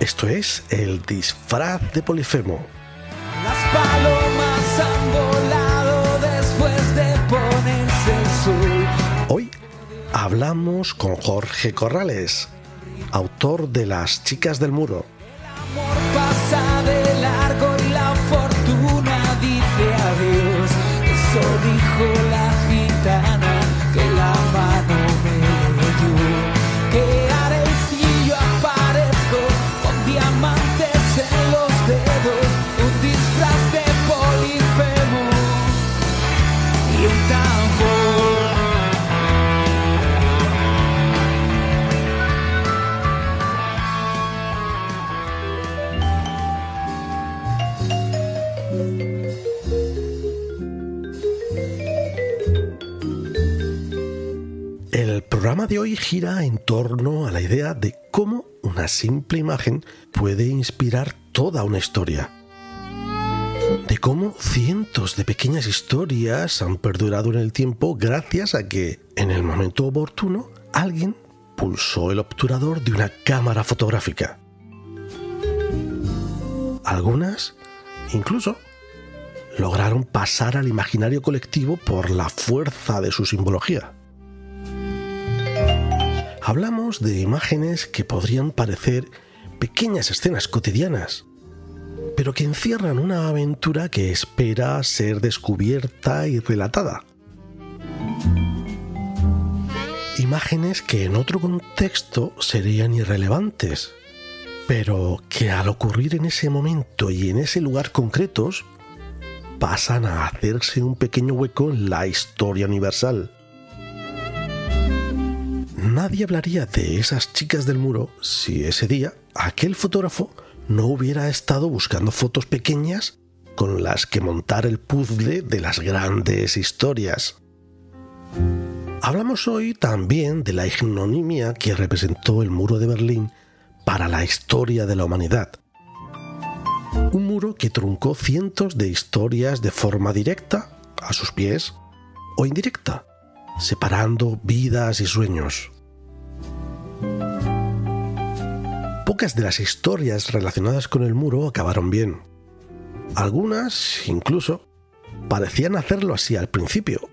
Esto es el disfraz de Polifemo. Las palomas han volado después de ponerse el sol. Hoy hablamos con Jorge Corrales, autor de Las chicas del muro. El amor pasa de largo y la fortuna dice adiós. Eso dijo la gitana que la mano me dio. Que haré si yo aparezco con diamantes en los dedos, un disfraz de Polifemo y un tambor. El programa de hoy gira en torno a la idea de cómo una simple imagen puede inspirar toda una historia. De cómo cientos de pequeñas historias han perdurado en el tiempo gracias a que, en el momento oportuno, alguien pulsó el obturador de una cámara fotográfica. Algunas, incluso, lograron pasar al imaginario colectivo por la fuerza de su simbología. Hablamos de imágenes que podrían parecer pequeñas escenas cotidianas, pero que encierran una aventura que espera ser descubierta y relatada. Imágenes que en otro contexto serían irrelevantes, pero que al ocurrir en ese momento y en ese lugar concretos, pasan a hacerse un pequeño hueco en la historia universal. Nadie hablaría de esas chicas del muro si ese día aquel fotógrafo no hubiera estado buscando fotos pequeñas con las que montar el puzzle de las grandes historias. Hablamos hoy también de la ignominia que representó el muro de Berlín para la historia de la humanidad. Un muro que truncó cientos de historias de forma directa, a sus pies, o indirecta, separando vidas y sueños. Pocas de las historias relacionadas con el muro acabaron bien. Algunas, incluso, parecían hacerlo así al principio,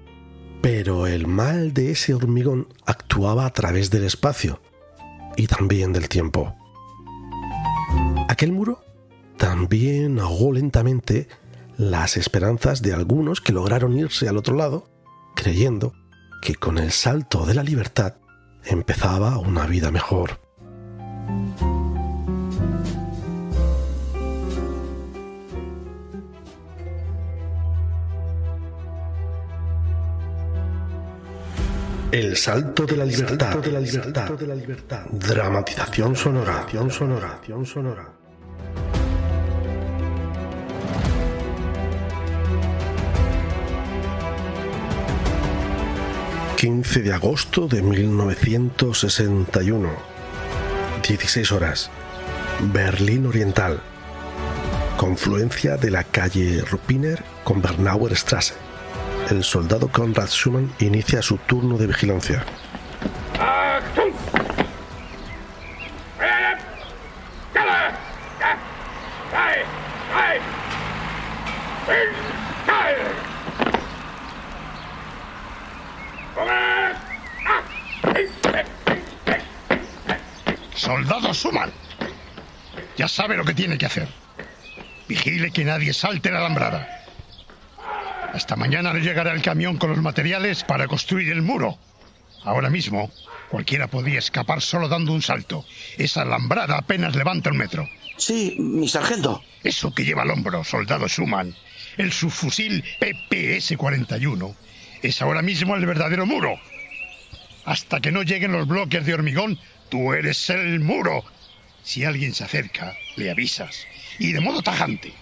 pero el mal de ese hormigón actuaba a través del espacio y también del tiempo. Aquel muro también ahogó lentamente las esperanzas de algunos que lograron irse al otro lado, creyendo que con el salto de la libertad empezaba una vida mejor. El salto de la libertad. Dramatización sonora. 15 de agosto de 1961. 16 horas. Berlín Oriental. Confluencia de la calle Ruppiner con Bernauer Straße. El soldado Konrad Schumann inicia su turno de vigilancia. Soldado Schumann, ya sabe lo que tiene que hacer. Vigile que nadie salte la alambrada. Hasta mañana no llegará el camión con los materiales para construir el muro. Ahora mismo, cualquiera podría escapar solo dando un salto. Esa alambrada apenas levanta un metro. Sí, mi sargento. Eso que lleva al hombro, soldado Schumann, el subfusil PPS-41, es ahora mismo el verdadero muro. Hasta que no lleguen los bloques de hormigón, tú eres el muro. Si alguien se acerca, le avisas. Y de modo tajante.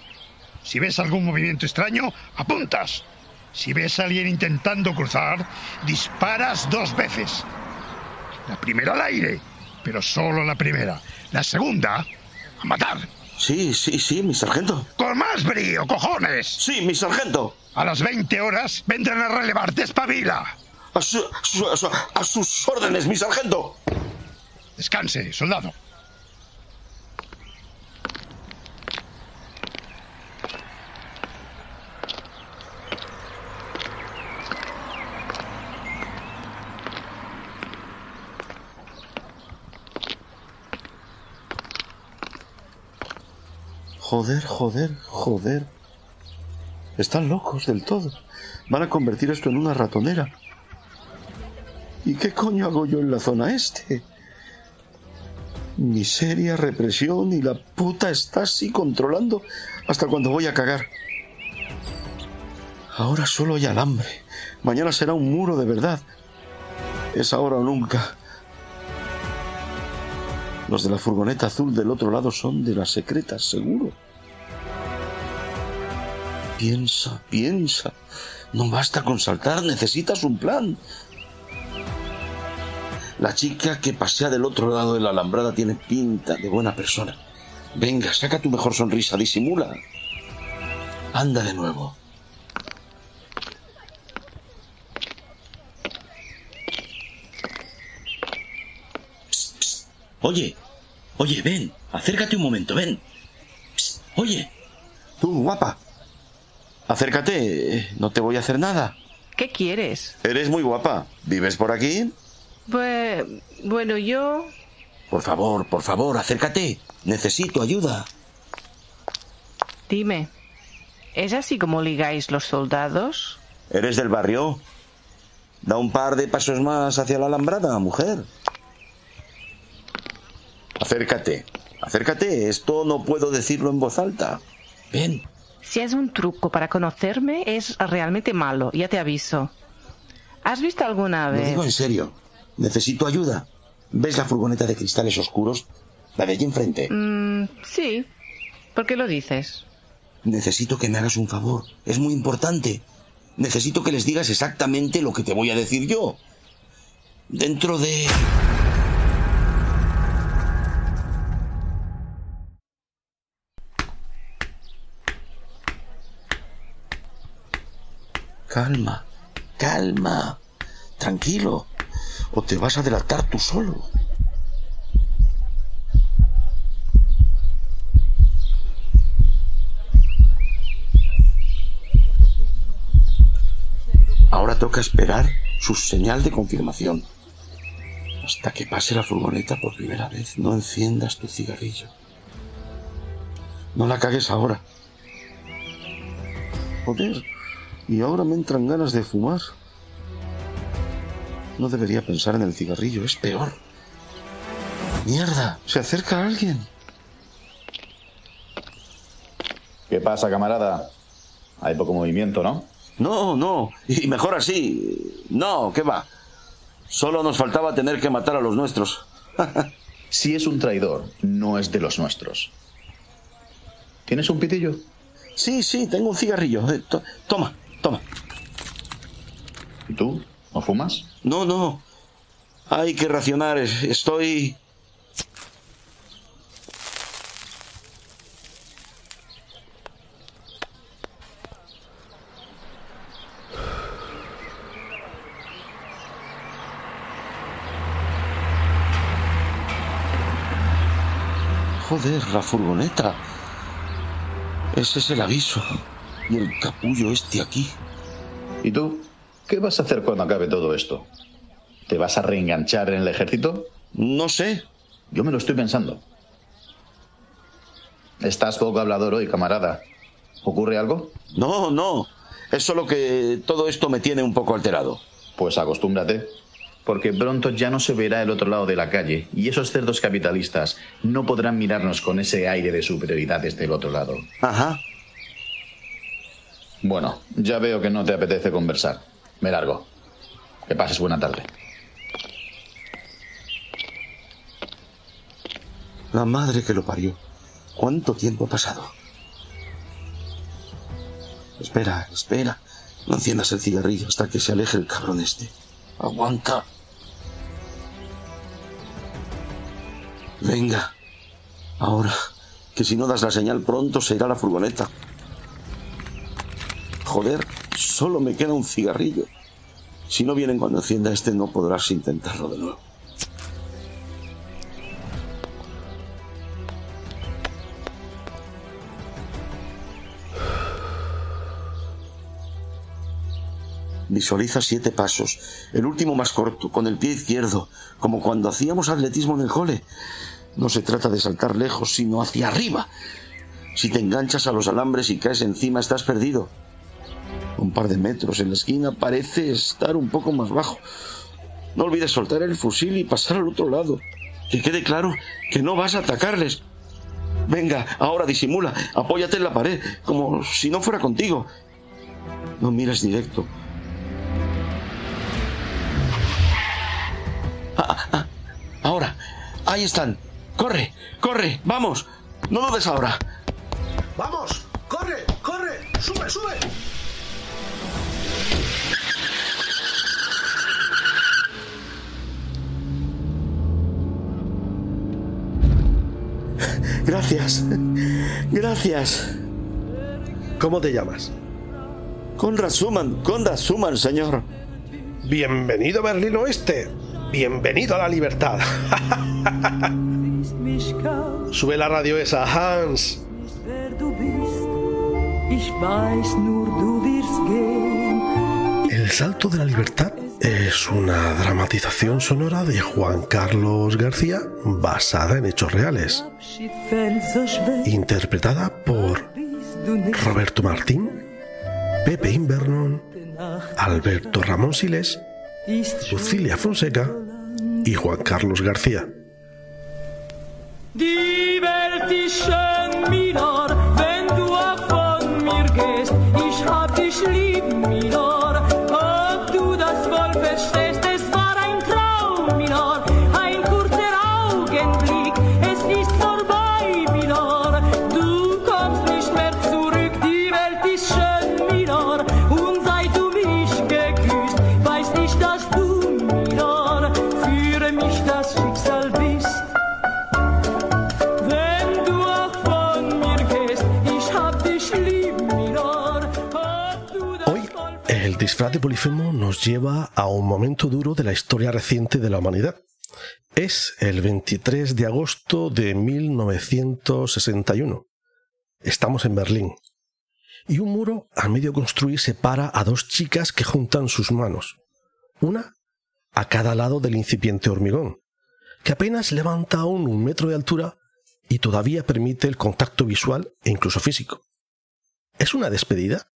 Si ves algún movimiento extraño, apuntas. Si ves a alguien intentando cruzar, disparas 2 veces. La primera al aire, pero solo la primera. La segunda, a matar. Sí, mi sargento. ¡Con más brío, cojones! Sí, mi sargento. A las 20 horas vendrán a relevarte, espabila. A sus órdenes, mi sargento. Descanse, soldado. Joder. Están locos del todo. Van a convertir esto en una ratonera. ¿Y qué coño hago yo en la zona este? Miseria, represión y la puta Stasi controlando hasta cuando voy a cagar. Ahora solo hay alambre. Mañana será un muro de verdad. Es ahora o nunca. Los de la furgoneta azul del otro lado son de las secretas, seguro. Piensa. No basta con saltar, necesitas un plan. La chica que pasea del otro lado de la alambrada tiene pinta de buena persona. Venga, saca tu mejor sonrisa, disimula. Anda de nuevo. Psst. Oye, ven, acércate un momento, ven. Psst. Oye, tú, guapa. Acércate, no te voy a hacer nada. ¿Qué quieres? Eres muy guapa. ¿Vives por aquí? Bueno, yo... Por favor, acércate. Necesito ayuda. Dime, ¿es así como ligáis los soldados? ¿Eres del barrio? Da un par de pasos más hacia la alambrada, mujer. Acércate. Esto no puedo decirlo en voz alta. Ven. Si es un truco para conocerme, es realmente malo, ya te aviso. ¿Has visto alguna vez...? Lo digo en serio. Necesito ayuda. ¿Ves la furgoneta de cristales oscuros? La de allí enfrente. Sí. ¿Por qué lo dices? Necesito que me hagas un favor. Es muy importante. Necesito que les digas exactamente lo que te voy a decir yo. Dentro de... Calma. Tranquilo. O te vas a delatar tú solo. Ahora toca esperar su señal de confirmación. Hasta que pase la furgoneta por primera vez, no enciendas tu cigarrillo. No la cagues ahora. Joder. Y ahora me entran ganas de fumar. No debería pensar en el cigarrillo, es peor. ¡Mierda! Se acerca alguien. ¿Qué pasa, camarada? Hay poco movimiento, ¿no? No. Y mejor así. No, ¿qué va? Solo nos faltaba tener que matar a los nuestros. Si es un traidor, no es de los nuestros. ¿Tienes un pitillo? Sí, tengo un cigarrillo. Toma. ¿Y tú? ¿No fumas? No. Hay que racionar. Estoy... Joder, la furgoneta. Ese es el aviso. Y el capullo este aquí. ¿Y tú? ¿Qué vas a hacer cuando acabe todo esto? ¿Te vas a reenganchar en el ejército? No sé. Yo me lo estoy pensando. Estás poco hablador hoy, camarada. ¿Ocurre algo? No. Es solo que todo esto me tiene un poco alterado. Pues acostúmbrate. Porque pronto ya no se verá el otro lado de la calle y esos cerdos capitalistas no podrán mirarnos con ese aire de superioridad desde el otro lado. Ajá. Bueno, ya veo que no te apetece conversar. Me largo. Que pases buena tarde. La madre que lo parió. ¿Cuánto tiempo ha pasado? Espera. No enciendas el cigarrillo hasta que se aleje el cabrón este. Aguanta. Venga. Ahora, que si no das la señal pronto se irá la furgoneta. Joder, solo me queda un cigarrillo. Si no vienen cuando encienda este, no podrás intentarlo de nuevo. Visualiza 7 pasos, el último más corto, con el pie izquierdo, como cuando hacíamos atletismo en el cole. No se trata de saltar lejos, sino hacia arriba. Si te enganchas a los alambres y caes encima, estás perdido. Un par de metros en la esquina parece estar un poco más bajo. No olvides soltar el fusil y pasar al otro lado. Que quede claro que no vas a atacarles. Venga, ahora disimula. Apóyate en la pared, como si no fuera contigo. No mires directo. Ahora, ahí están. Corre, corre, vamos. No dudes ahora. ¡Vamos! ¡Corre! ¡Corre! ¡Sube, sube! Gracias. Gracias. ¿Cómo te llamas? Konrad Schumann, señor. Bienvenido a Berlín Oeste. Bienvenido a la libertad. Sube la radio esa, Hans. El salto de la libertad es una dramatización sonora de Juan Carlos García basada en hechos reales, interpretada por Roberto Martín, Pepe Invernon, Alberto Ramón Siles, Lucilia Fonseca y Juan Carlos García. Die Welt ist schön, Milor, wenn du auch von mir gehst. Ich hab dich lieb, Milor, ob du das wohl verstehst. Es war ein Traum, Milor, ein kurzer Augenblick. Es ist vorbei, Milor, du kommst nicht mehr zurück. Die Welt ist schön, Milor, und seit du mich geküsst, weiß ich, dass du, Milor, für mich das Schicksal bist. El disfraz de Polifemo nos lleva a un momento duro de la historia reciente de la humanidad. Es el 23 de agosto de 1961. Estamos en Berlín. Y un muro a medio construir separa a dos chicas que juntan sus manos. Una a cada lado del incipiente hormigón, que apenas levanta aún 1 metro de altura y todavía permite el contacto visual e incluso físico. ¿Es una despedida?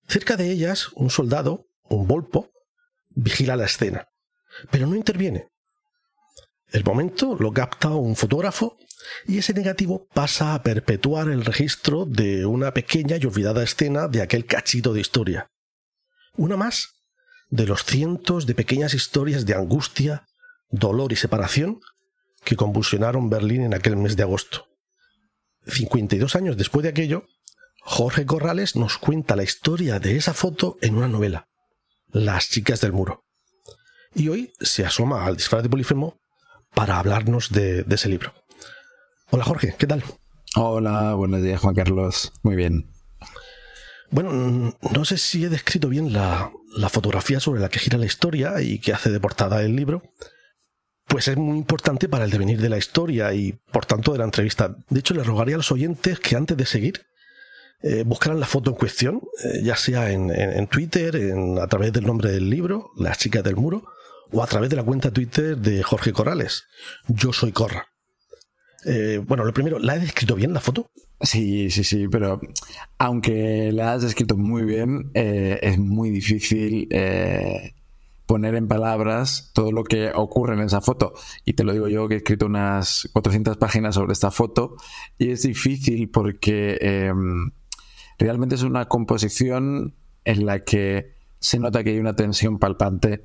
Cerca de ellas, un soldado, un volpo, vigila la escena, pero no interviene. El momento lo capta un fotógrafo y ese negativo pasa a perpetuar el registro de una pequeña y olvidada escena de aquel cachito de historia. Una más de los cientos de pequeñas historias de angustia, dolor y separación que convulsionaron Berlín en aquel mes de agosto. 52 años después de aquello, Jorge Corrales nos cuenta la historia de esa foto en una novela, Las chicas del muro. Y hoy se asoma al disfraz de Polifemo para hablarnos de ese libro. Hola Jorge, ¿qué tal? Hola, buenos días Juan Carlos, muy bien. Bueno, no sé si he descrito bien la fotografía sobre la que gira la historia y que hace de portada el libro. Pues es muy importante para el devenir de la historia y, por tanto, de la entrevista. De hecho, les rogaría a los oyentes que antes de seguir buscaran la foto en cuestión, ya sea en Twitter, a través del nombre del libro, Las chicas del muro, o a través de la cuenta Twitter de Jorge Corrales. Yo soy Corra. Bueno, lo primero, ¿la he descrito bien la foto? Sí, pero aunque la has descrito muy bien, es muy difícil poner en palabras todo lo que ocurre en esa foto. Y te lo digo yo, que he escrito unas 400 páginas sobre esta foto, y es difícil porque realmente es una composición en la que se nota que hay una tensión palpante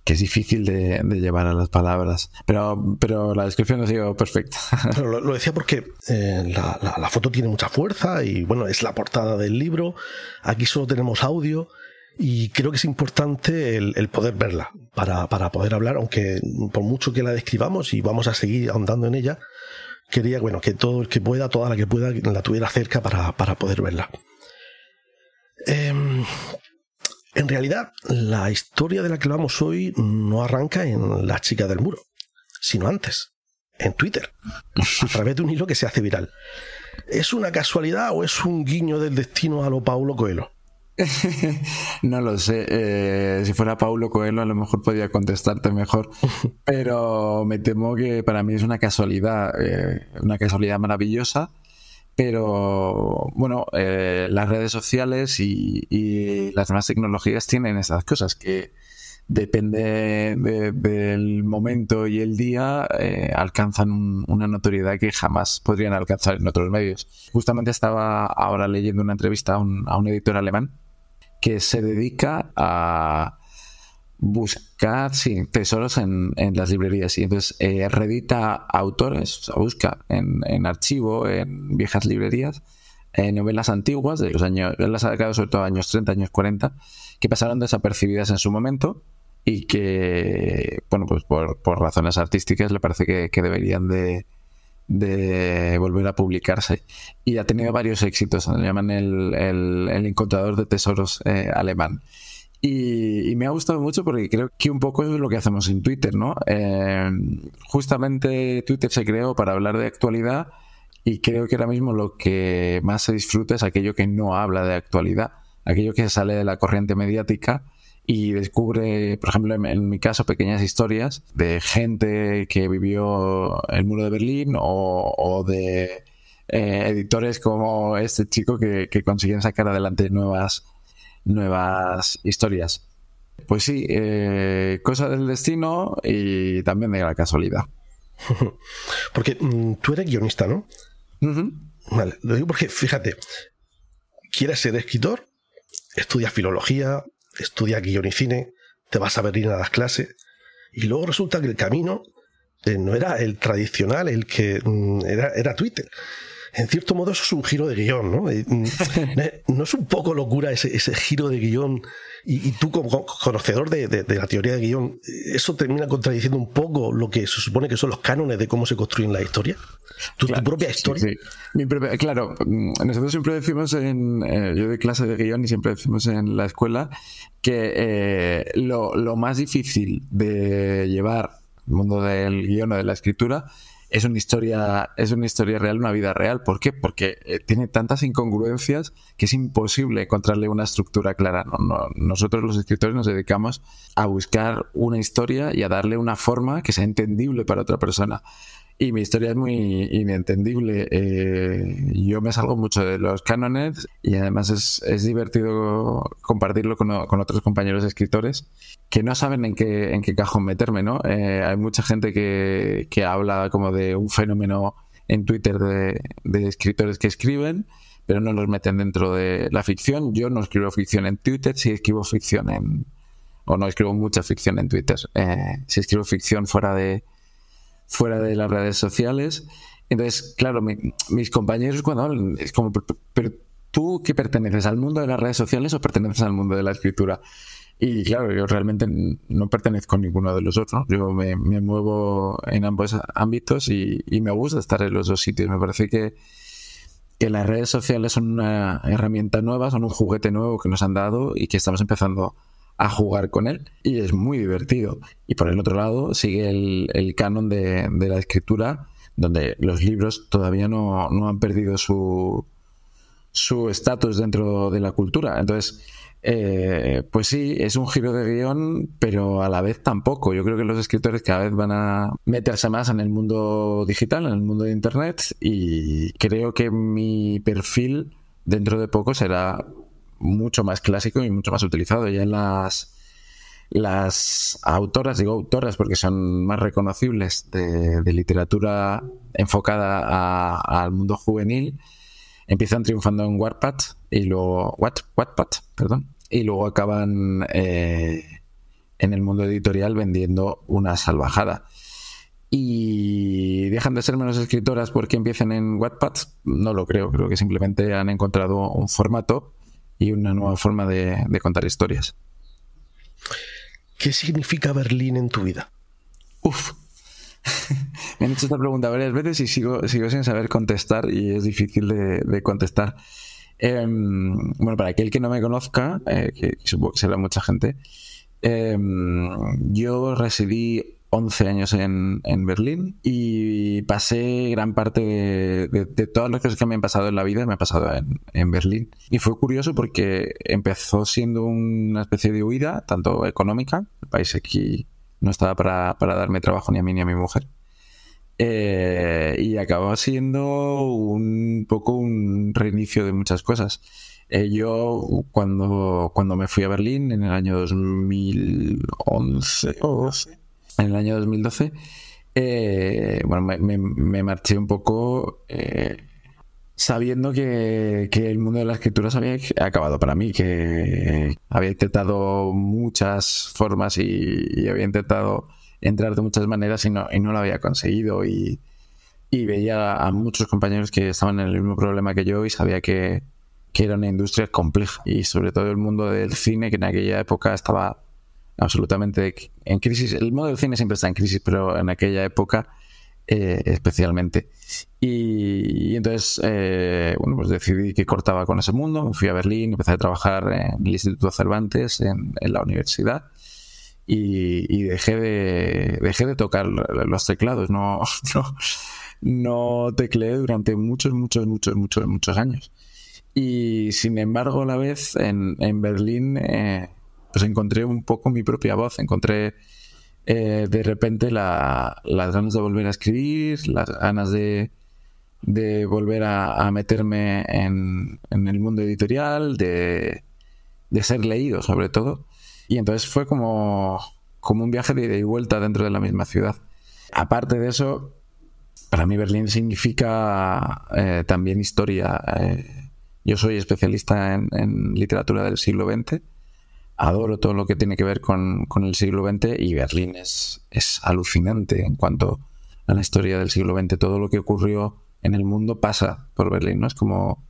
que es difícil de llevar a las palabras. Pero la descripción ha sido perfecta. Pero lo decía porque la foto tiene mucha fuerza y, bueno, es la portada del libro. Aquí solo tenemos audio y creo que es importante el poder verla para poder hablar, aunque por mucho que la describamos y vamos a seguir ahondando en ella, quería, bueno, que todo el que pueda, toda la que pueda, la tuviera cerca para poder verla. En realidad, la historia de la que hablamos hoy no arranca en La chica del muro, sino antes, en Twitter, a través de un hilo que se hace viral. ¿Es una casualidad o es un guiño del destino a lo Paulo Coelho? No lo sé. Si fuera Paulo Coelho, a lo mejor podría contestarte mejor. Pero me temo que para mí es una casualidad maravillosa. Pero bueno, las redes sociales y las demás tecnologías tienen esas cosas que depende del momento y el día, alcanzan una notoriedad que jamás podrían alcanzar en otros medios. Justamente estaba ahora leyendo una entrevista a un editor alemán que se dedica a buscar tesoros en las librerías, y entonces reedita autores, o sea, busca en archivo, en viejas librerías, novelas antiguas de los años, él las ha sacado sobre todo años 30, años 40, que pasaron desapercibidas en su momento y que, bueno, pues por razones artísticas le parece que deberían de volver a publicarse, y ha tenido varios éxitos. Le llaman el encontrador de tesoros alemán. Y me ha gustado mucho porque creo que un poco es lo que hacemos en Twitter, ¿no? Justamente Twitter se creó para hablar de actualidad, y creo que ahora mismo lo que más se disfruta es aquello que no habla de actualidad, aquello que sale de la corriente mediática y descubre, por ejemplo, en mi caso, pequeñas historias de gente que vivió el muro de Berlín, o de editores como este chico que consiguen sacar adelante nuevas historias. Pues sí, cosa del destino y también de la casualidad. Porque tú eres guionista, ¿no? Uh-huh. Vale, lo digo porque, fíjate, quieres ser escritor, estudias filología, estudias guion y cine, te vas a Berlín a las clases, y luego resulta que el camino no era el tradicional, el que era Twitter. En cierto modo eso es un giro de guión, ¿no? ¿No es un poco locura ese giro de guión? Y tú, como conocedor de la teoría de guión, ¿eso termina contradiciendo un poco lo que se supone que son los cánones de cómo se construyen las historias? Claro, ¿Tu propia historia? Sí. Claro, nosotros siempre decimos yo doy clase de guión y siempre decimos en la escuela que lo más difícil de llevar el mundo del guión o de la escritura es una historia real, una vida real. ¿Por qué? Porque tiene tantas incongruencias que es imposible encontrarle una estructura clara. Nosotros los escritores nos dedicamos a buscar una historia y a darle una forma que sea entendible para otra persona. Y mi historia es muy inentendible. Yo me salgo mucho de los cánones, y además es divertido compartirlo con otros compañeros escritores que no saben en qué cajón meterme, ¿no? Hay mucha gente que habla como de un fenómeno en Twitter de escritores que escriben, pero no los meten dentro de la ficción. Yo no escribo ficción en Twitter, sí escribo ficción o no escribo mucha ficción en Twitter. Sí escribo ficción fuera de las redes sociales. Entonces, claro, mis compañeros cuando hablan es como, pero ¿tú qué perteneces? ¿Al mundo de las redes sociales o perteneces al mundo de la escritura? Y claro, yo realmente no pertenezco a ninguno de los otros. Yo me muevo en ambos ámbitos y me gusta estar en los dos sitios. Me parece que las redes sociales son una herramienta nueva, son un juguete nuevo que nos han dado y que estamos empezando a jugar con él, y es muy divertido. Y por el otro lado sigue el canon de la escritura, donde los libros todavía no han perdido su estatus dentro de la cultura. Entonces, pues sí, es un giro de guión, pero a la vez tampoco. Yo creo que los escritores cada vez van a meterse más en el mundo digital, en el mundo de internet, y creo que mi perfil dentro de poco será mucho más clásico y mucho más utilizado. Ya en las autoras, digo autoras porque son más reconocibles, de literatura enfocada al mundo juvenil, empiezan triunfando en Wattpad y luego y luego acaban en el mundo editorial vendiendo una salvajada. ¿Y dejan de ser menos escritoras porque empiecen en Wattpad? No lo creo. Creo que simplemente han encontrado un formato y una nueva forma de contar historias. ¿Qué significa Berlín en tu vida? Me han hecho esta pregunta varias veces y sigo sin saber contestar, y es difícil de contestar. Bueno, para aquel que no me conozca, que supongo que será mucha gente, yo residí 11 años en Berlín y pasé gran parte de todas las cosas que me han pasado en la vida me ha pasado en Berlín. Y fue curioso porque empezó siendo una especie de huida, tanto económica, el país aquí no estaba para darme trabajo ni a mí ni a mi mujer, y acabó siendo un poco un reinicio de muchas cosas. Yo cuando me fui a Berlín en el año 2011 o 12, en el año 2012, me marché un poco sabiendo que el mundo de la escritura se había acabado para mí, que había intentado muchas formas y había intentado entrar de muchas maneras y no lo había conseguido, y veía a muchos compañeros que estaban en el mismo problema que yo y sabía que era una industria compleja, y sobre todo el mundo del cine, que en aquella época estaba absolutamente en crisis. El mundo del cine siempre está en crisis, pero en aquella época especialmente. Y entonces pues decidí que cortaba con ese mundo. Me fui a Berlín, empecé a trabajar en el Instituto Cervantes, en la universidad, y dejé de tocar los teclados. No tecleé durante muchos años. Y sin embargo, a la vez en Berlín pues encontré un poco mi propia voz. Encontré de repente las ganas de volver a escribir, las ganas de volver a meterme en el mundo editorial, de ser leído sobre todo. Y entonces fue como un viaje de ida y vuelta dentro de la misma ciudad. Aparte de eso, para mí Berlín significa también historia. Yo soy especialista en literatura del siglo XX. Adoro todo lo que tiene que ver con el siglo XX, y Berlín es alucinante en cuanto a la historia del siglo XX. Todo lo que ocurrió en el mundo pasa por Berlín, ¿no? Es como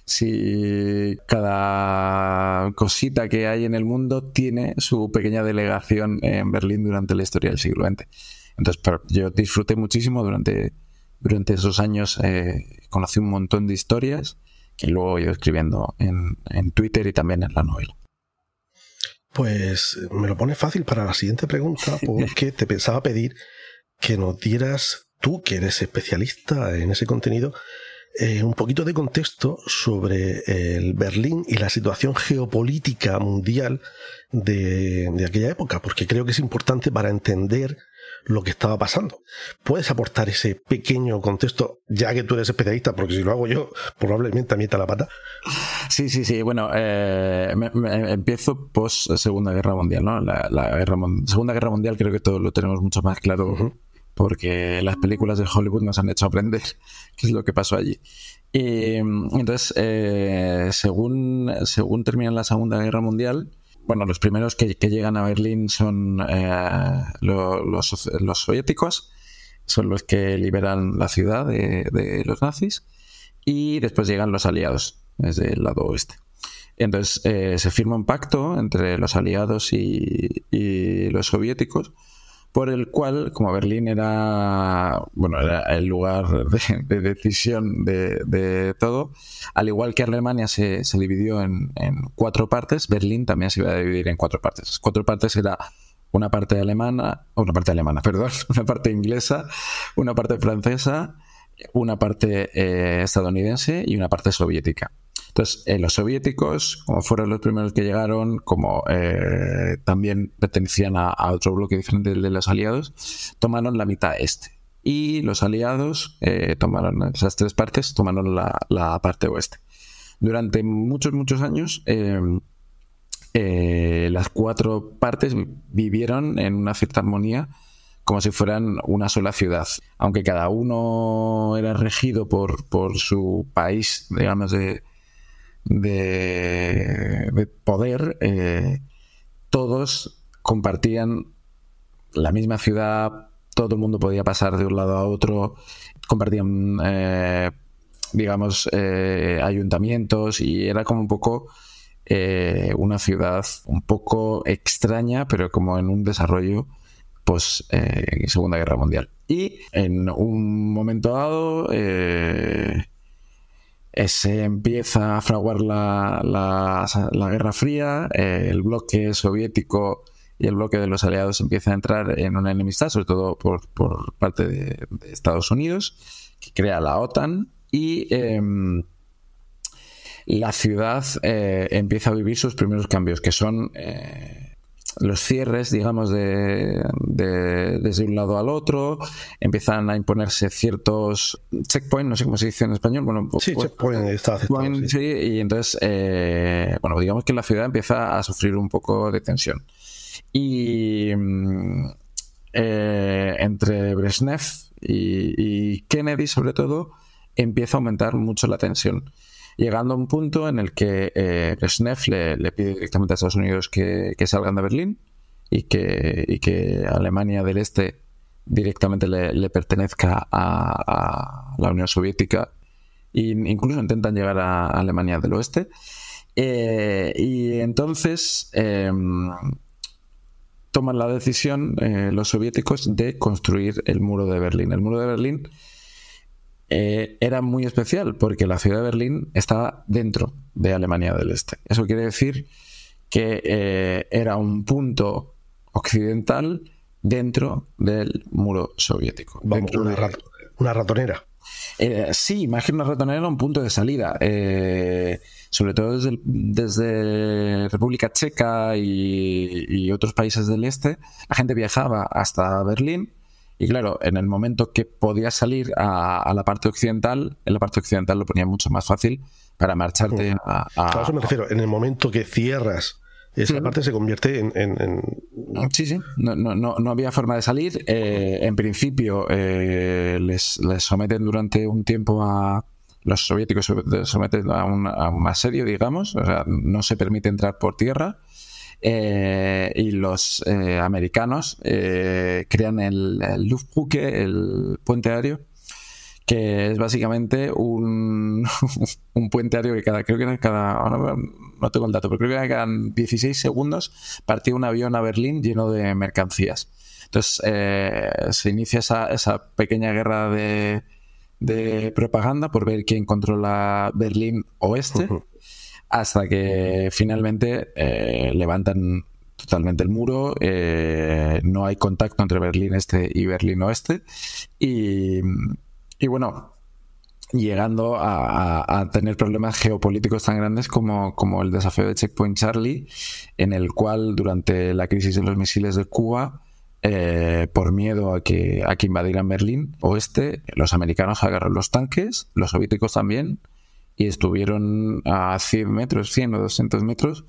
si cada cosita que hay en el mundo tiene su pequeña delegación en Berlín durante la historia del siglo XX. Entonces, yo disfruté muchísimo durante esos años. Conocí un montón de historias que luego he ido escribiendo en Twitter y también en la novela. Pues me lo pone fácil para la siguiente pregunta, porque te pensaba pedir que nos dieras, tú que eres especialista en ese contenido, un poquito de contexto sobre el Berlín y la situación geopolítica mundial de aquella época, porque creo que es importante para entender lo que estaba pasando. ¿Puedes aportar ese pequeño contexto, ya que tú eres especialista? Porque si lo hago yo, probablemente mieta la pata. Sí. Bueno, empiezo post Segunda Guerra Mundial, ¿no? Segunda Guerra Mundial creo que todos lo tenemos mucho más claro, porque las películas de Hollywood nos han hecho aprender qué es lo que pasó allí. Y entonces, según termina la Segunda Guerra Mundial, bueno, los primeros que llegan a Berlín son los soviéticos, son los que liberan la ciudad de los nazis, y después llegan los aliados desde el lado oeste. Entonces se firma un pacto entre los aliados y los soviéticos, por el cual, como Berlín era el lugar de decisión de todo, al igual que Alemania se dividió en 4 partes, Berlín también se iba a dividir en 4 partes. Las 4 partes era una parte inglesa, una parte francesa, una parte estadounidense y una parte soviética. Entonces, los soviéticos, como fueron los primeros que llegaron, como también pertenecían a otro bloque diferente del de los aliados, tomaron la mitad este. Y los aliados tomaron esas 3 partes, tomaron la parte oeste. Durante muchos años, las 4 partes vivieron en una cierta armonía, como si fueran una sola ciudad. Aunque cada uno era regido por su país, digamos, de poder, todos compartían la misma ciudad, todo el mundo podía pasar de un lado a otro, compartían ayuntamientos, y era como un poco una ciudad un poco extraña, pero como en un desarrollo post Segunda Guerra Mundial. Y en un momento dado se empieza a fraguar la Guerra Fría, el bloque soviético y el bloque de los aliados empieza a entrar en una enemistad, sobre todo por parte de Estados Unidos, que crea la OTAN, y la ciudad empieza a vivir sus primeros cambios, que son los cierres, digamos, desde un lado al otro, empiezan a imponerse ciertos checkpoints, no sé cómo se dice en español. Bueno, sí, checkpoint está aceptado. Sí, y entonces, bueno, digamos que la ciudad empieza a sufrir un poco de tensión. Y entre Brezhnev y Kennedy, sobre todo, empieza a aumentar mucho la tensión, llegando a un punto en el que Brezhnev le pide directamente a Estados Unidos que salgan de Berlín y que Alemania del Este directamente le pertenezca a la Unión Soviética, e incluso intentan llegar a Alemania del Oeste. Y entonces toman la decisión los soviéticos de construir el muro de Berlín. El muro de Berlín era muy especial porque la ciudad de Berlín estaba dentro de Alemania del Este. Eso quiere decir que era un punto occidental dentro del muro soviético. Vamos, una ratonera. Sí, más que una ratonera, un punto de salida. Sobre todo desde República Checa y otros países del este, la gente viajaba hasta Berlín. Y claro, en el momento que podías salir a la parte occidental, en la parte occidental lo ponía mucho más fácil para marcharte a eso me refiero. En el momento que cierras esa parte se convierte en... Sí. No había forma de salir. En principio les someten durante un tiempo a... Los soviéticos se someten a un asedio, digamos. O sea, no se permite entrar por tierra. Y los americanos crean el Luftbrücke, el puente aéreo, que es básicamente un puente aéreo que ahora no tengo el dato, pero creo que cada 16 segundos partía un avión a Berlín lleno de mercancías. Entonces se inicia esa pequeña guerra de propaganda por ver quién controla Berlín Oeste. Hasta que finalmente levantan totalmente el muro, no hay contacto entre Berlín Este y Berlín Oeste, y bueno, llegando a tener problemas geopolíticos tan grandes como el desafío de Checkpoint Charlie, en el cual durante la crisis de los misiles de Cuba, por miedo a que invadieran Berlín Oeste, los americanos agarraron los tanques, los soviéticos también, y estuvieron a 100 o 200 metros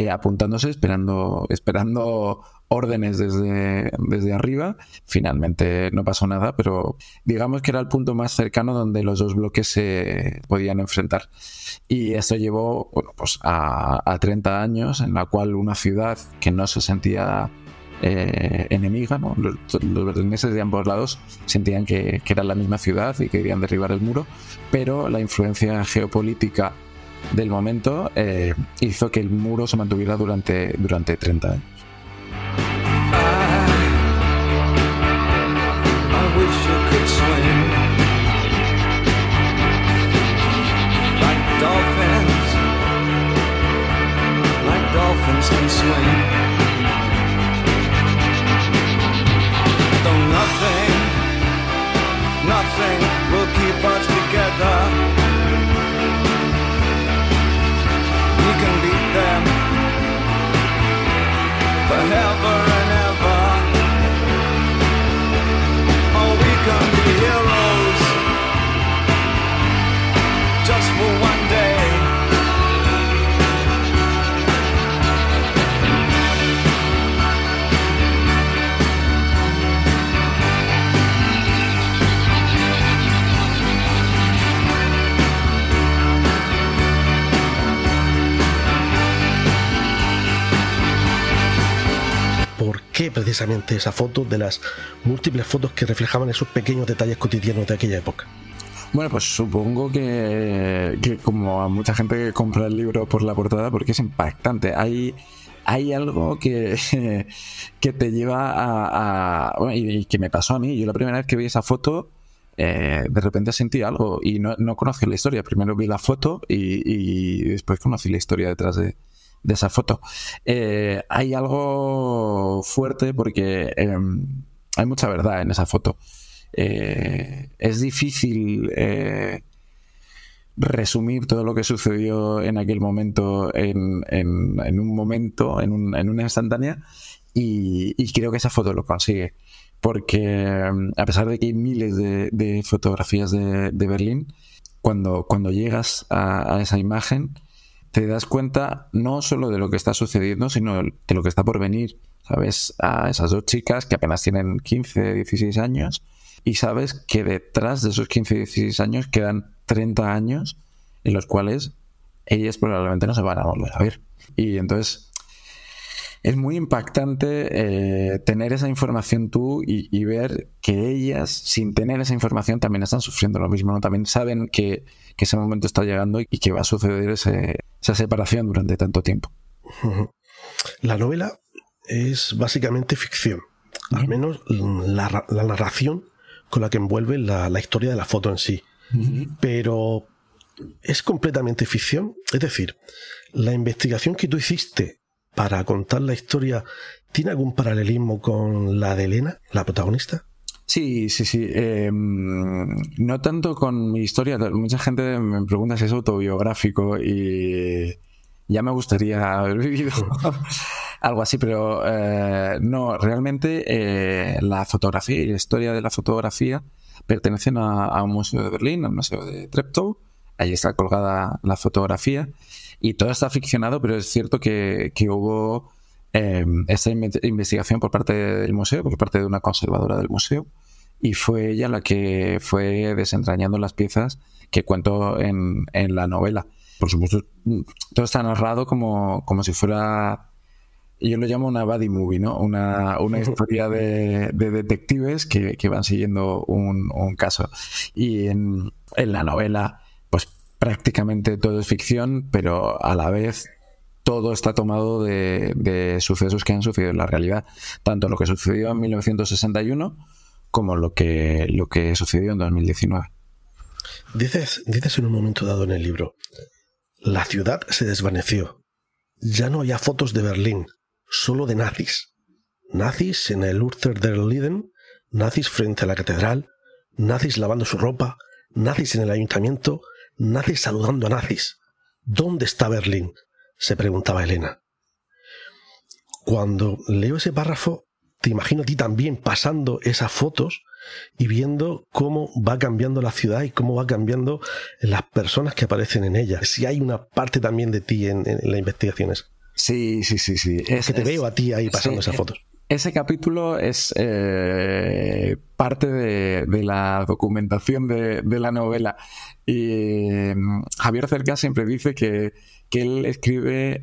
apuntándose, esperando órdenes desde arriba. Finalmente no pasó nada, pero digamos que era el punto más cercano donde los dos bloques se podían enfrentar. Y esto llevó pues a 30 años en la cual una ciudad que no se sentía enemiga, ¿no? Los berlineses de ambos lados sentían que era la misma ciudad y que querían derribar el muro, pero la influencia geopolítica del momento hizo que el muro se mantuviera durante 30 años. I wish you could swim like dolphins can swim. Nothing will keep us together. We can beat them forever and ever. Oh, we can be heroes just for one day. ¿Por qué precisamente esa foto, de las múltiples fotos que reflejaban esos pequeños detalles cotidianos de aquella época? Bueno, pues supongo que como a mucha gente que compra el libro por la portada, porque es impactante. Hay algo que te lleva bueno, y que me pasó a mí. Yo la primera vez que vi esa foto, de repente sentí algo y no conocí la historia. Primero vi la foto y después conocí la historia detrás de esa foto. Hay algo fuerte porque hay mucha verdad en esa foto. Es difícil resumir todo lo que sucedió en aquel momento en una instantánea, y creo que esa foto lo consigue. Porque a pesar de que hay miles de fotografías de Berlín, cuando llegas a esa imagen, te das cuenta no solo de lo que está sucediendo, sino de lo que está por venir. Sabes a esas dos chicas que apenas tienen 15, 16 años y sabes que detrás de esos 15, 16 años quedan 30 años en los cuales ellas probablemente no se van a volver a ver. Y entonces es muy impactante tener esa información tú y ver que ellas, sin tener esa información, también están sufriendo lo mismo, ¿no? También saben que ese momento está llegando y que va a suceder esa separación durante tanto tiempo. La novela es básicamente ficción, al menos la narración con la que envuelve la historia de la foto en sí. Pero es completamente ficción. Es decir, la investigación que tú hiciste para contar la historia ¿tiene algún paralelismo con la de Elena, la protagonista? Sí. No tanto con mi historia. Mucha gente me pregunta si es autobiográfico y ya me gustaría haber vivido algo así, pero no, realmente la fotografía y la historia de la fotografía pertenecen a un museo de Berlín, al museo de Treptow. Ahí está colgada la fotografía y todo está ficcionado, pero es cierto que hubo esta investigación por parte del museo, por parte de una conservadora del museo, y fue ella la que fue desentrañando las piezas que cuento en la novela. Por supuesto, todo está narrado como si fuera, yo lo llamo una buddy movie, ¿no? Una historia de detectives que van siguiendo un caso. Y en la novela, pues prácticamente todo es ficción, pero a la vez todo está tomado de sucesos que han sucedido en la realidad, tanto lo que sucedió en 1961 como lo que sucedió en 2019. Dices en un momento dado en el libro, la ciudad se desvaneció. Ya no había fotos de Berlín, solo de nazis. Nazis en el Urter der Linden, nazis frente a la catedral, nazis lavando su ropa, nazis en el ayuntamiento, nazis saludando a nazis. ¿Dónde está Berlín?, se preguntaba Elena. Cuando leo ese párrafo, te imagino a ti también pasando esas fotos y viendo cómo va cambiando la ciudad y cómo va cambiando las personas que aparecen en ella. Si hay una parte también de ti en las investigaciones. Sí. Es que te veo a ti ahí pasando esas fotos. Ese capítulo es parte de la documentación de la novela. Y Javier Cercas siempre dice que él escribe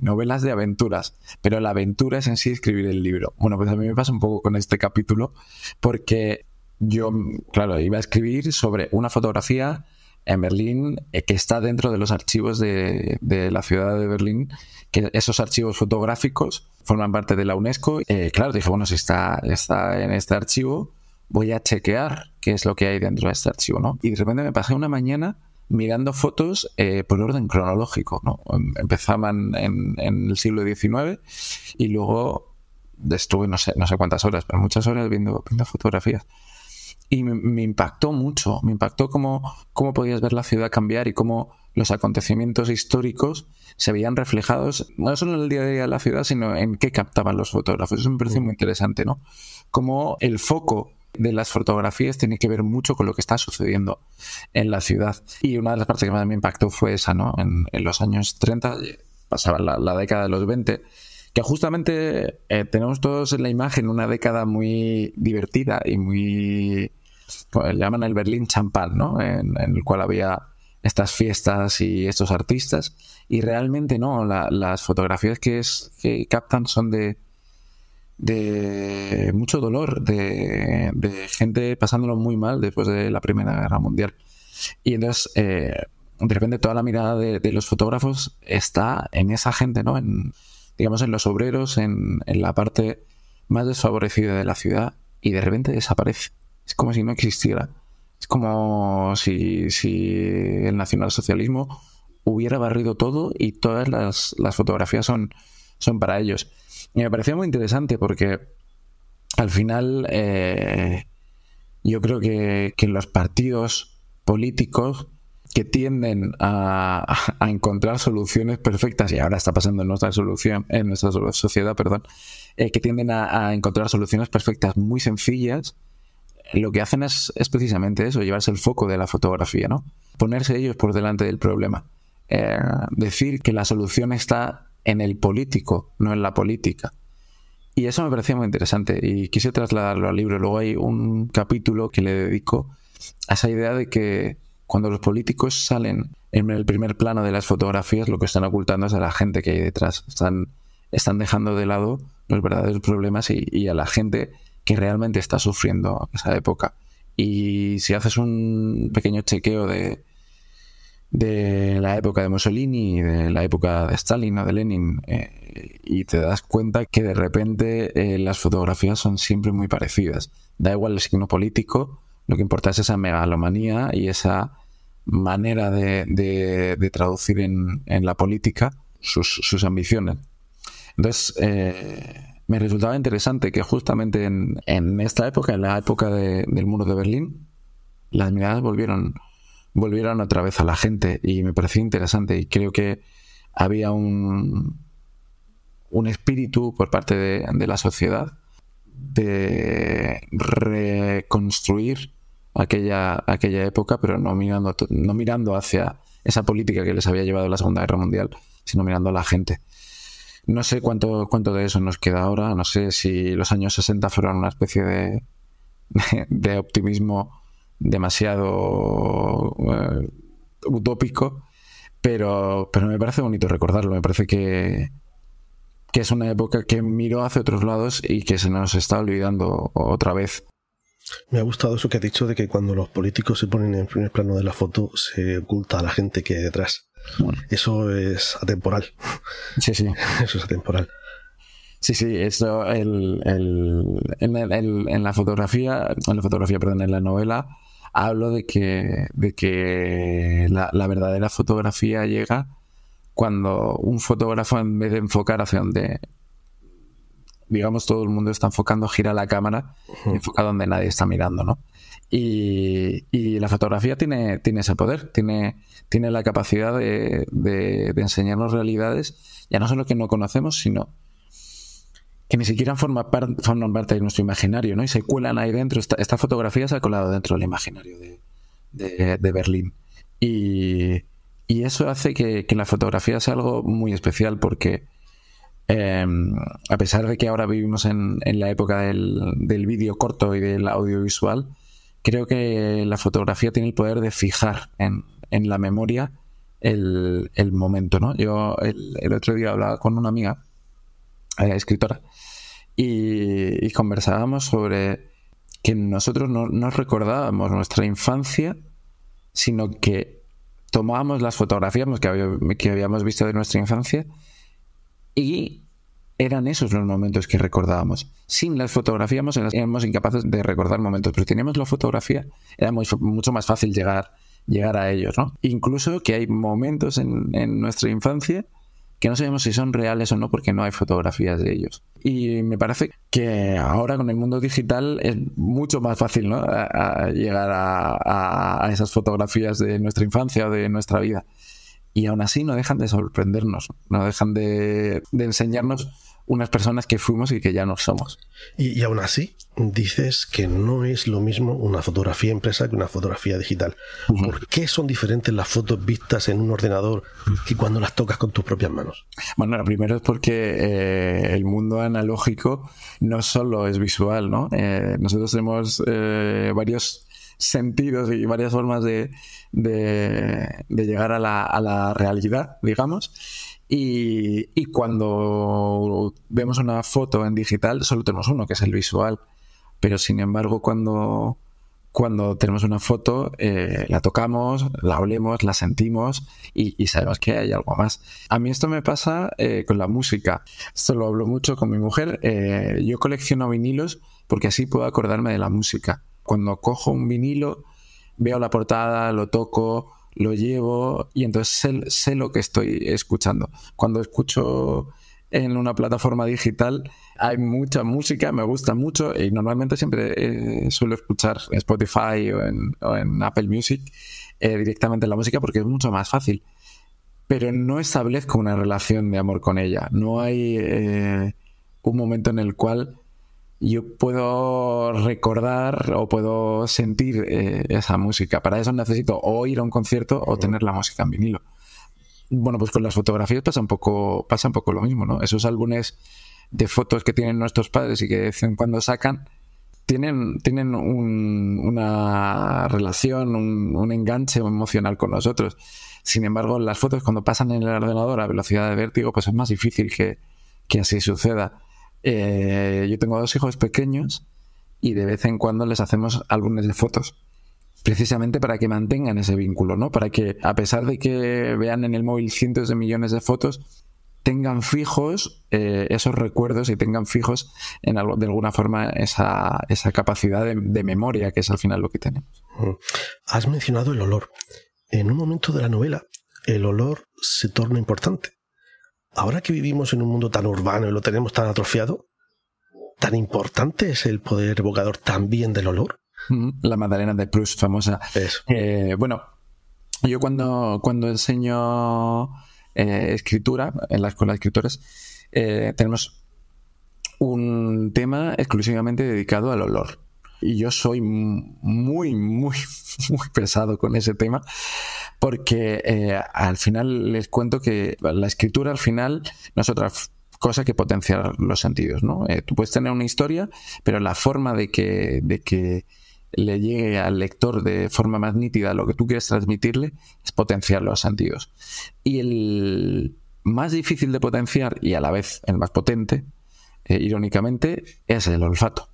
novelas de aventuras, pero la aventura es en sí escribir el libro. Bueno, pues a mí me pasa un poco con este capítulo, porque yo, claro, iba a escribir sobre una fotografía en Berlín que está dentro de los archivos de la ciudad de Berlín, que esos archivos fotográficos forman parte de la UNESCO. Claro, dije, bueno, si está en este archivo, voy a chequear qué es lo que hay dentro de este archivo, ¿no? Y de repente me pasé una mañana mirando fotos por orden cronológico, ¿no? Empezaban en el siglo XIX y luego estuve no sé cuántas horas, pero muchas horas viendo fotografías. Y me impactó mucho, me impactó cómo podías ver la ciudad cambiar y cómo los acontecimientos históricos se veían reflejados no solo en el día a día de la ciudad, sino en qué captaban los fotógrafos. Eso me pareció muy interesante, ¿no? Cómo el foco de las fotografías tiene que ver mucho con lo que está sucediendo en la ciudad. Y una de las partes que más me impactó fue esa, ¿no? En los años 30, pasaba la década de los 20, que justamente tenemos todos en la imagen una década muy divertida y muy, pues, le llaman el Berlín champán, ¿no? En el cual había estas fiestas y estos artistas, y realmente no, las fotografías que captan son de mucho dolor, de gente pasándolo muy mal después de la Primera Guerra Mundial. Y entonces de repente toda la mirada de los fotógrafos está en esa gente, ¿no? Digamos en los obreros, en la parte más desfavorecida de la ciudad, y de repente desaparece. Es como si no existiera. Es como si el nacionalsocialismo hubiera barrido todo y todas las fotografías son para ellos. Y me pareció muy interesante porque al final yo creo que los partidos políticos que tienden a encontrar soluciones perfectas, y ahora está pasando en nuestra sociedad, que tienden a encontrar soluciones perfectas muy sencillas, lo que hacen es precisamente eso, llevarse el foco de la fotografía, ¿no? Ponerse ellos por delante del problema. Decir que la solución está en el político, no en la política. Y eso me parecía muy interesante y quise trasladarlo al libro. Luego hay un capítulo que le dedico a esa idea de que cuando los políticos salen en el primer plano de las fotografías, lo que están ocultando es a la gente que hay detrás. Están dejando de lado los verdaderos problemas y a la gente que realmente está sufriendo esa época. Y si haces un pequeño chequeo de la época de Mussolini, de la época de Stalin o de Lenin, y te das cuenta que de repente las fotografías son siempre muy parecidas. Da igual el signo político, lo que importa es esa megalomanía y esa manera de traducir en la política sus ambiciones. Entonces, me resultaba interesante que justamente en esta época, en la época del muro de Berlín, las miradas volvieron otra vez a la gente, y me pareció interesante, y creo que había un espíritu por parte de la sociedad de reconstruir aquella época, pero no mirando hacia esa política que les había llevado a la Segunda Guerra Mundial, sino mirando a la gente. No sé cuánto de eso nos queda ahora, no sé si los años 60 fueron una especie de optimismo demasiado utópico, pero me parece bonito recordarlo. Me parece que es una época que miró hacia otros lados y que se nos está olvidando otra vez. Me ha gustado eso que has dicho de que cuando los políticos se ponen en primer plano de la foto se oculta a la gente que hay detrás. Bueno. Eso es atemporal. Sí. Eso es atemporal. Sí, esto en la novela hablo de que la verdadera fotografía llega cuando un fotógrafo, en vez de enfocar hacia donde, digamos, todo el mundo está enfocando, gira la cámara y enfoca donde nadie está mirando, ¿no? Y la fotografía tiene ese poder, tiene la capacidad de enseñarnos realidades, ya no solo que no conocemos, sino que ni siquiera forman parte de nuestro imaginario, ¿no? Y se cuelan ahí dentro. Esta fotografía se ha colado dentro del imaginario de Berlín. Y eso hace que la fotografía sea algo muy especial, porque a pesar de que ahora vivimos en la época del vídeo corto y del audiovisual, creo que la fotografía tiene el poder de fijar en la memoria el momento, ¿no? Yo el otro día hablaba con una amiga, escritora, y conversábamos sobre que nosotros no recordábamos nuestra infancia, sino que tomábamos las fotografías que habíamos visto de nuestra infancia y eran esos los momentos que recordábamos. Sin las fotografías éramos incapaces de recordar momentos, pero si teníamos la fotografía era mucho más fácil llegar a ellos, ¿no? Incluso que hay momentos en nuestra infancia que no sabemos si son reales o no porque no hay fotografías de ellos. Y me parece que ahora con el mundo digital es mucho más fácil, ¿no? a llegar a esas fotografías de nuestra infancia o de nuestra vida. Y aún así no dejan de sorprendernos, no dejan de enseñarnos unas personas que fuimos y que ya no somos. Y aún así dices que no es lo mismo una fotografía impresa que una fotografía digital. ¿Por qué son diferentes las fotos vistas en un ordenador que cuando las tocas con tus propias manos? Bueno, lo primero es porque el mundo analógico no solo es visual, ¿no? Nosotros tenemos varios sentidos y varias formas de llegar a la realidad, digamos. Y cuando vemos una foto en digital solo tenemos uno, que es el visual, pero sin embargo cuando tenemos una foto la tocamos, la olemos, la sentimos y sabemos que hay algo más. A mí esto me pasa con la música. Esto lo hablo mucho con mi mujer. Yo colecciono vinilos porque así puedo acordarme de la música. Cuando cojo un vinilo veo la portada, lo toco, lo llevo y entonces sé lo que estoy escuchando. Cuando escucho en una plataforma digital hay mucha música, me gusta mucho y normalmente siempre suelo escuchar en Spotify o en Apple Music directamente en la música porque es mucho más fácil. Pero no establezco una relación de amor con ella. No hay un momento en el cual yo puedo recordar o puedo sentir esa música. Para eso necesito o ir a un concierto o tener la música en vinilo. Bueno, pues con las fotografías pasa un poco lo mismo, ¿no? Esos álbumes de fotos que tienen nuestros padres y que de vez en cuando sacan tienen una relación, un enganche emocional con nosotros. Sin embargo, las fotos cuando pasan en el ordenador a velocidad de vértigo, pues es más difícil que así suceda. Yo tengo 2 hijos pequeños y de vez en cuando les hacemos álbumes de fotos, precisamente para que mantengan ese vínculo, ¿no? Para que, a pesar de que vean en el móvil cientos de millones de fotos, tengan fijos esos recuerdos y tengan fijos de alguna forma esa capacidad de memoria, que es al final lo que tenemos. Has mencionado el olor. En un momento de la novela, el olor se torna importante. Ahora que vivimos en un mundo tan urbano y lo tenemos tan atrofiado, ¿tan importante es el poder evocador también del olor? La Madalena de Proust, famosa. Bueno, yo cuando enseño escritura en la escuela de escritores, tenemos un tema exclusivamente dedicado al olor. Y yo soy muy pesado con ese tema porque al final les cuento que la escritura al final no es otra cosa que potenciar los sentidos, ¿no? Tú puedes tener una historia, pero la forma de que le llegue al lector de forma más nítida lo que tú quieres transmitirle es potenciar los sentidos. Y el más difícil de potenciar y a la vez el más potente, irónicamente, es el olfato.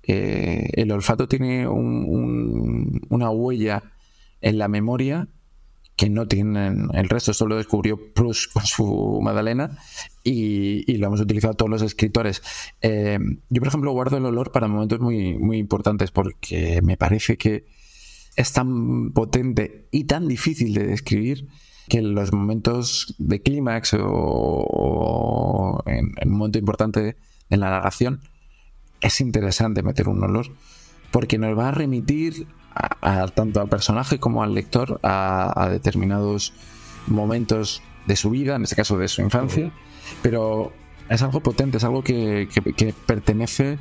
El olfato tiene una huella en la memoria que no tienen el resto. Esto lo descubrió Proust con su Madalena y lo hemos utilizado todos los escritores. Yo, por ejemplo, guardo el olor para momentos muy importantes porque me parece que es tan potente y tan difícil de describir que en los momentos de clímax o en un momento importante de la narración es interesante meter un olor porque nos va a remitir tanto al personaje como al lector a determinados momentos de su vida, en este caso de su infancia, pero es algo potente, es algo que pertenece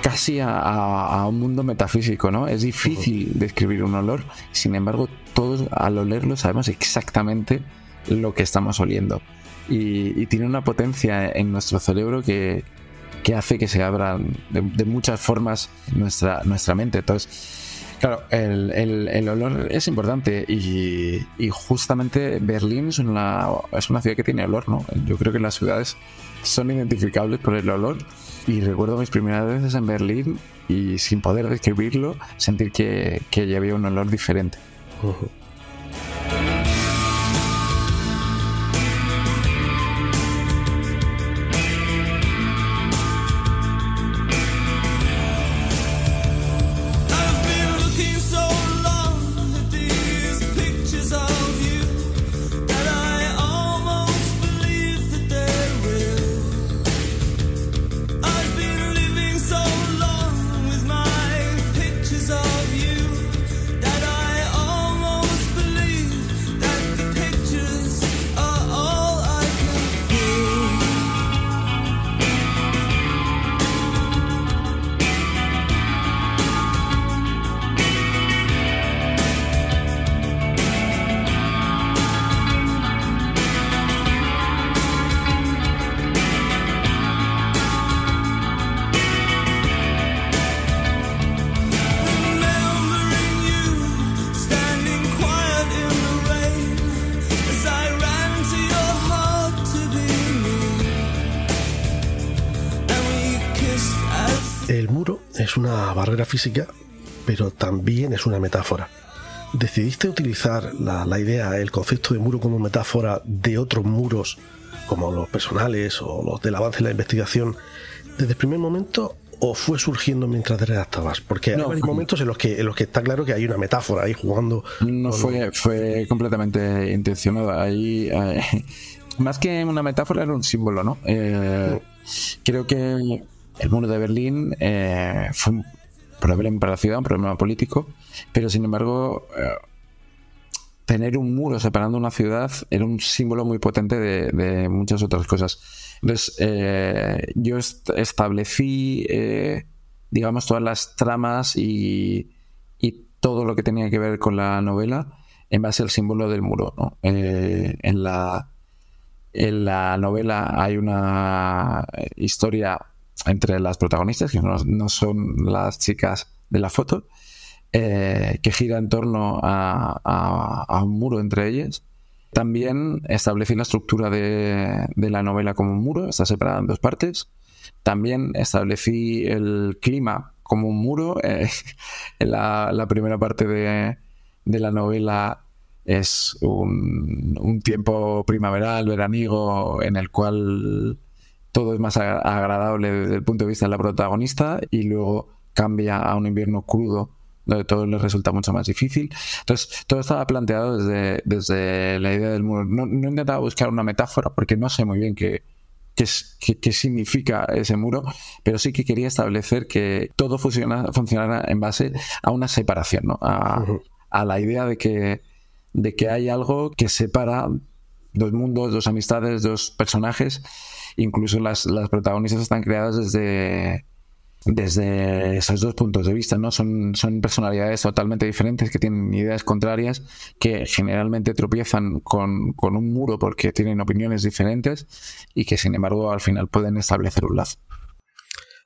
casi a un mundo metafísico, ¿no? Es difícil describir un olor, sin embargo todos al olerlo sabemos exactamente lo que estamos oliendo y tiene una potencia en nuestro cerebro que hace que se abra de muchas formas nuestra mente. Entonces, claro, el olor es importante y justamente Berlín es una ciudad que tiene olor, ¿no? Yo creo que las ciudades son identificables por el olor y recuerdo mis primeras veces en Berlín y sin poder describirlo, sentir que ya había un olor diferente. Uh-huh. El muro es una barrera física, pero también es una metáfora. ¿Decidiste utilizar la idea, el concepto de muro como metáfora de otros muros, como los personales o los del avance en la investigación, desde el primer momento o fue surgiendo mientras te redactabas? Porque hay varios momentos en los que está claro que hay una metáfora ahí jugando. No fue completamente intencionado. Ahí, más que una metáfora, era un símbolo, ¿no? Creo que el muro de Berlín fue un problema para la ciudad, un problema político, pero sin embargo tener un muro separando una ciudad era un símbolo muy potente de muchas otras cosas. Entonces, yo establecí, digamos, todas las tramas y todo lo que tenía que ver con la novela en base al símbolo del muro, ¿no? En la novela hay una historia entre las protagonistas, que no son las chicas de la foto, que gira en torno a un muro entre ellas. También establecí la estructura de la novela como un muro, está separada en 2 partes. También establecí el clima como un muro. La primera parte de la novela es un tiempo primaveral, veraniego, en el cual todo es más agradable desde el punto de vista de la protagonista, y luego cambia a un invierno crudo donde todo les resulta mucho más difícil. Entonces, todo estaba planteado desde la idea del muro. No intentaba buscar una metáfora porque no sé muy bien qué significa ese muro, pero sí que quería establecer que todo funcionara en base a una separación, ¿no? A la idea de que hay algo que separa 2 mundos, 2 amistades, 2 personajes. Incluso las protagonistas están creadas desde esos 2 puntos de vista, ¿no? Son personalidades totalmente diferentes que tienen ideas contrarias, que generalmente tropiezan con un muro porque tienen opiniones diferentes y que sin embargo al final pueden establecer un lazo.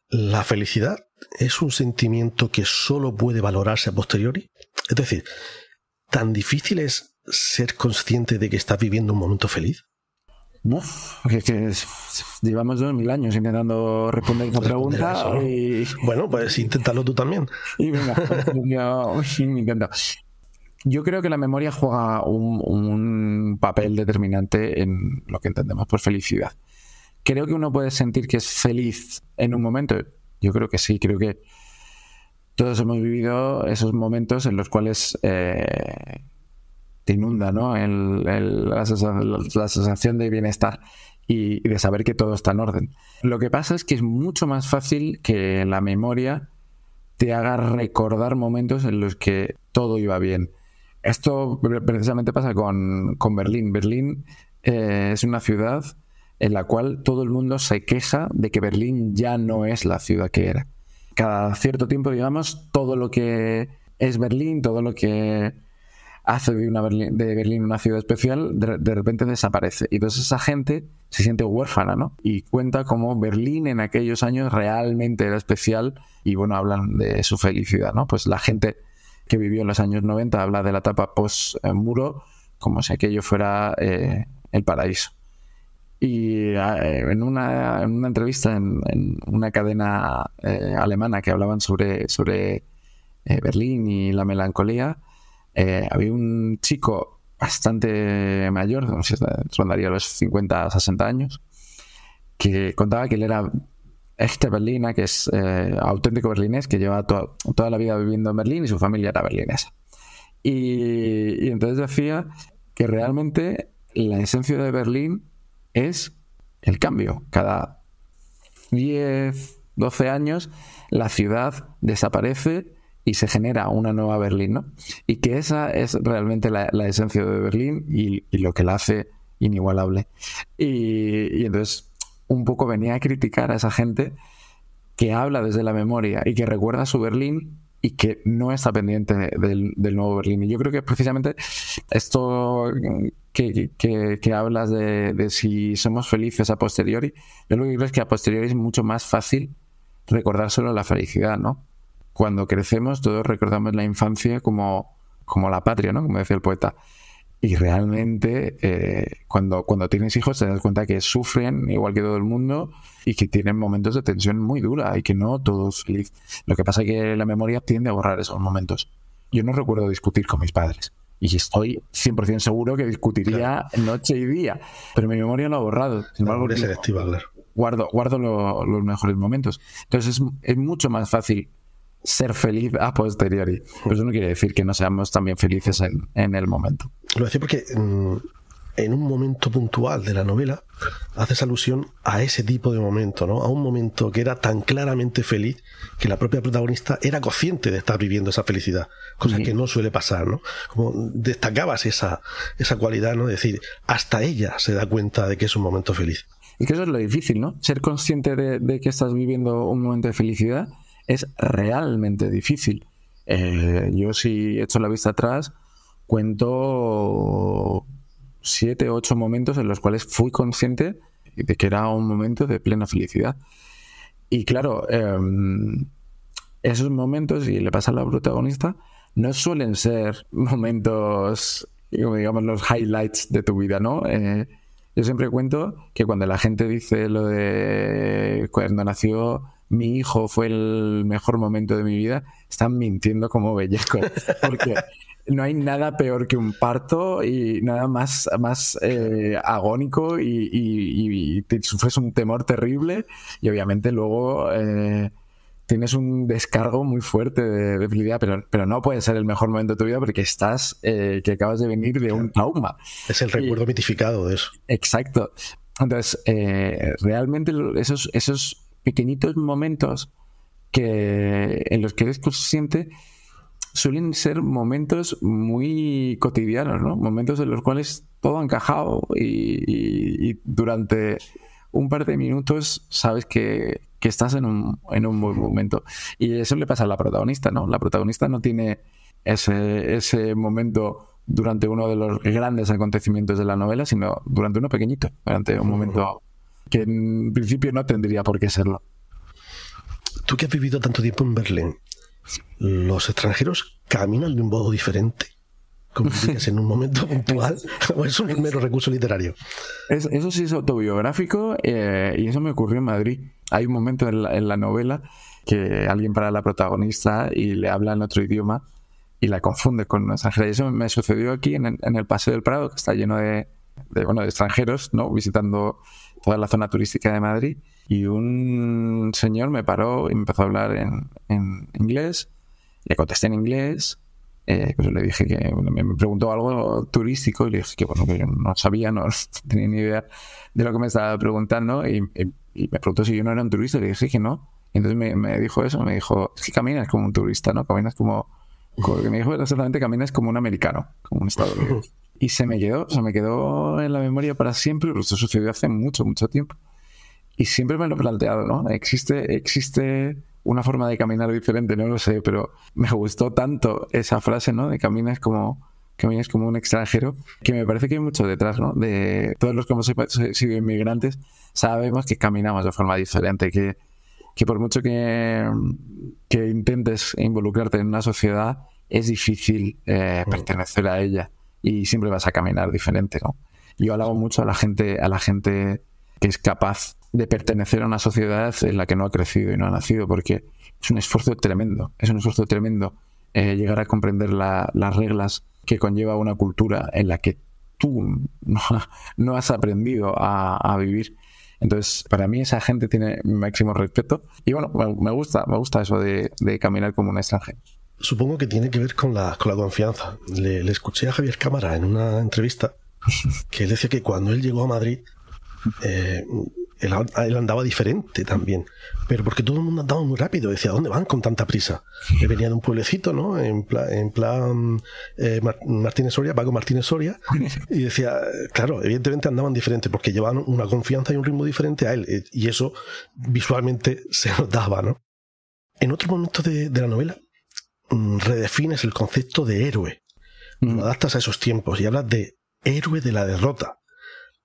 ¿La felicidad es un sentimiento que solo puede valorarse a posteriori? Es decir, ¿tan difícil es ser consciente de que estás viviendo un momento feliz? Llevamos 2000 años intentando responder esa pregunta, eso, ¿no? Y... Bueno, pues inténtalo tú también. Y venga, yo intento. Yo creo que la memoria juega un papel determinante en lo que entendemos por felicidad. Creo que uno puede sentir que es feliz en un momento. Yo creo que sí, creo que todos hemos vivido esos momentos en los cuales te inunda, ¿no? La sensación de bienestar y de saber que todo está en orden. Lo que pasa es que es mucho más fácil que la memoria te haga recordar momentos en los que todo iba bien. Esto precisamente pasa con Berlín. Berlín es una ciudad en la cual todo el mundo se queja de que Berlín ya no es la ciudad que era. Cada cierto tiempo, digamos, todo lo que es Berlín, todo lo que hace de Berlín una ciudad especial, de repente desaparece. Y entonces esa gente se siente huérfana, ¿no? Y cuenta cómo Berlín en aquellos años realmente era especial y, bueno, hablan de su felicidad, ¿no? Pues la gente que vivió en los años 90 habla de la etapa post-muro como si aquello fuera el paraíso. Y en una entrevista en una cadena alemana que hablaban sobre Berlín y la melancolía, había un chico bastante mayor, no sé, rondaría los 50 o 60 años, que contaba que él era echte Berliner, que es auténtico berlinés, que lleva toda la vida viviendo en Berlín y su familia era berlinesa. Y entonces decía que realmente la esencia de Berlín es el cambio. Cada 10, 12 años la ciudad desaparece y se genera una nueva Berlín, ¿no? Y que esa es realmente la esencia de Berlín y lo que la hace inigualable. Y entonces un poco venía a criticar a esa gente que habla desde la memoria y que recuerda su Berlín y que no está pendiente del nuevo Berlín. Y yo creo que precisamente esto que hablas de si somos felices a posteriori, yo lo que creo es que a posteriori es mucho más fácil recordar solo la felicidad, ¿no? Cuando crecemos todos recordamos la infancia como la patria, ¿no? Como decía el poeta. Y realmente cuando tienes hijos te das cuenta que sufren igual que todo el mundo y que tienen momentos de tensión muy dura y que no todo es feliz. Lo que pasa es que la memoria tiende a borrar esos momentos. Yo no recuerdo discutir con mis padres y estoy 100% seguro que discutiría noche y día, pero mi memoria lo ha borrado. Sin embargo, es selectiva, claro. Guardo los mejores momentos. Entonces es mucho más fácil ser feliz a posteriori. Pero eso no quiere decir que no seamos también felices en el momento. Lo decía porque en un momento puntual de la novela, haces alusión a ese tipo de momento, ¿no? A un momento que era tan claramente feliz que la propia protagonista era consciente de estar viviendo esa felicidad, cosa que no suele pasar, ¿no? Como destacabas esa cualidad, ¿no? De decir, hasta ella se da cuenta de que es un momento feliz. Y que eso es lo difícil, ¿no? Ser consciente de que estás viviendo un momento de felicidad es realmente difícil. Yo, si echo la vista atrás, cuento 7 o 8 momentos en los cuales fui consciente de que era un momento de plena felicidad. Y claro, esos momentos, y le pasa a la protagonista, no suelen ser momentos, digamos, los highlights de tu vida, ¿no? Yo siempre cuento que cuando la gente dice lo de cuando nació mi hijo fue el mejor momento de mi vida, están mintiendo como bellacos, porque no hay nada peor que un parto y nada más agónico y te sufres un temor terrible y obviamente luego tienes un descargo muy fuerte de felicidad, pero no puede ser el mejor momento de tu vida porque que acabas de venir de un trauma. Es el recuerdo mitificado de eso. Exacto. Entonces, realmente esos pequeñitos momentos en los que eres consciente suelen ser momentos muy cotidianos, ¿no? Momentos en los cuales todo ha encajado y durante un par de minutos sabes que estás en un buen momento. Y eso le pasa a la protagonista, ¿no? La protagonista no tiene ese momento durante uno de los grandes acontecimientos de la novela, sino durante uno pequeñito, durante un momento que en principio no tendría por qué serlo. Tú que has vivido tanto tiempo en Berlín, ¿los extranjeros caminan de un modo diferente? ¿Como dirías en un momento puntual? ¿O es un mero recurso literario? Eso sí es autobiográfico y eso me ocurrió en Madrid. Hay un momento en la novela que alguien para a la protagonista y le habla en otro idioma y la confunde con una extranjera. Y eso me sucedió aquí en el Paseo del Prado, que está lleno de extranjeros, ¿no? Visitando toda la zona turística de Madrid. Y un señor me paró y me empezó a hablar en inglés. Le contesté en inglés. Pues le dije que me preguntó algo turístico y le dije que yo no sabía, no tenía ni idea de lo que me estaba preguntando y me preguntó si yo no era un turista y le dije que no. Y entonces me dijo eso, me dijo, es que caminas como un turista, ¿no? Caminas como me dijo exactamente, caminas como un americano, como un estadounidense. Y se me quedó en la memoria para siempre, pero esto sucedió hace mucho, mucho tiempo. Y siempre me lo he planteado, ¿no? Existe una forma de caminar diferente, no lo sé, pero me gustó tanto esa frase, ¿no? De caminas como un extranjero, que me parece que hay mucho detrás, ¿no? De todos los que hemos sido inmigrantes, sabemos que caminamos de forma diferente, que por mucho que intentes involucrarte en una sociedad, es difícil pertenecer a ella y siempre vas a caminar diferente, ¿no? Yo alabo mucho a la gente que es capaz de pertenecer a una sociedad en la que no ha crecido y no ha nacido, porque es un esfuerzo tremendo, llegar a comprender las reglas que conlleva una cultura en la que tú no has aprendido a vivir. Entonces, para mí esa gente tiene mi máximo respeto y bueno, me gusta eso de caminar como un extranjero. Supongo que tiene que ver con la confianza. Le escuché a Javier Cámara en una entrevista que él decía que cuando él llegó a Madrid él andaba diferente también, pero porque todo el mundo andaba muy rápido. Decía, ¿dónde van con tanta prisa? Él venía de un pueblecito, ¿no? En plan Martínez Soria, Paco Martínez Soria, y decía, claro, evidentemente andaban diferente porque llevaban una confianza y un ritmo diferente a él, y eso visualmente se notaba, ¿no? En otro momento de la novela redefines el concepto de héroe, lo adaptas a esos tiempos y hablas de héroe de la derrota.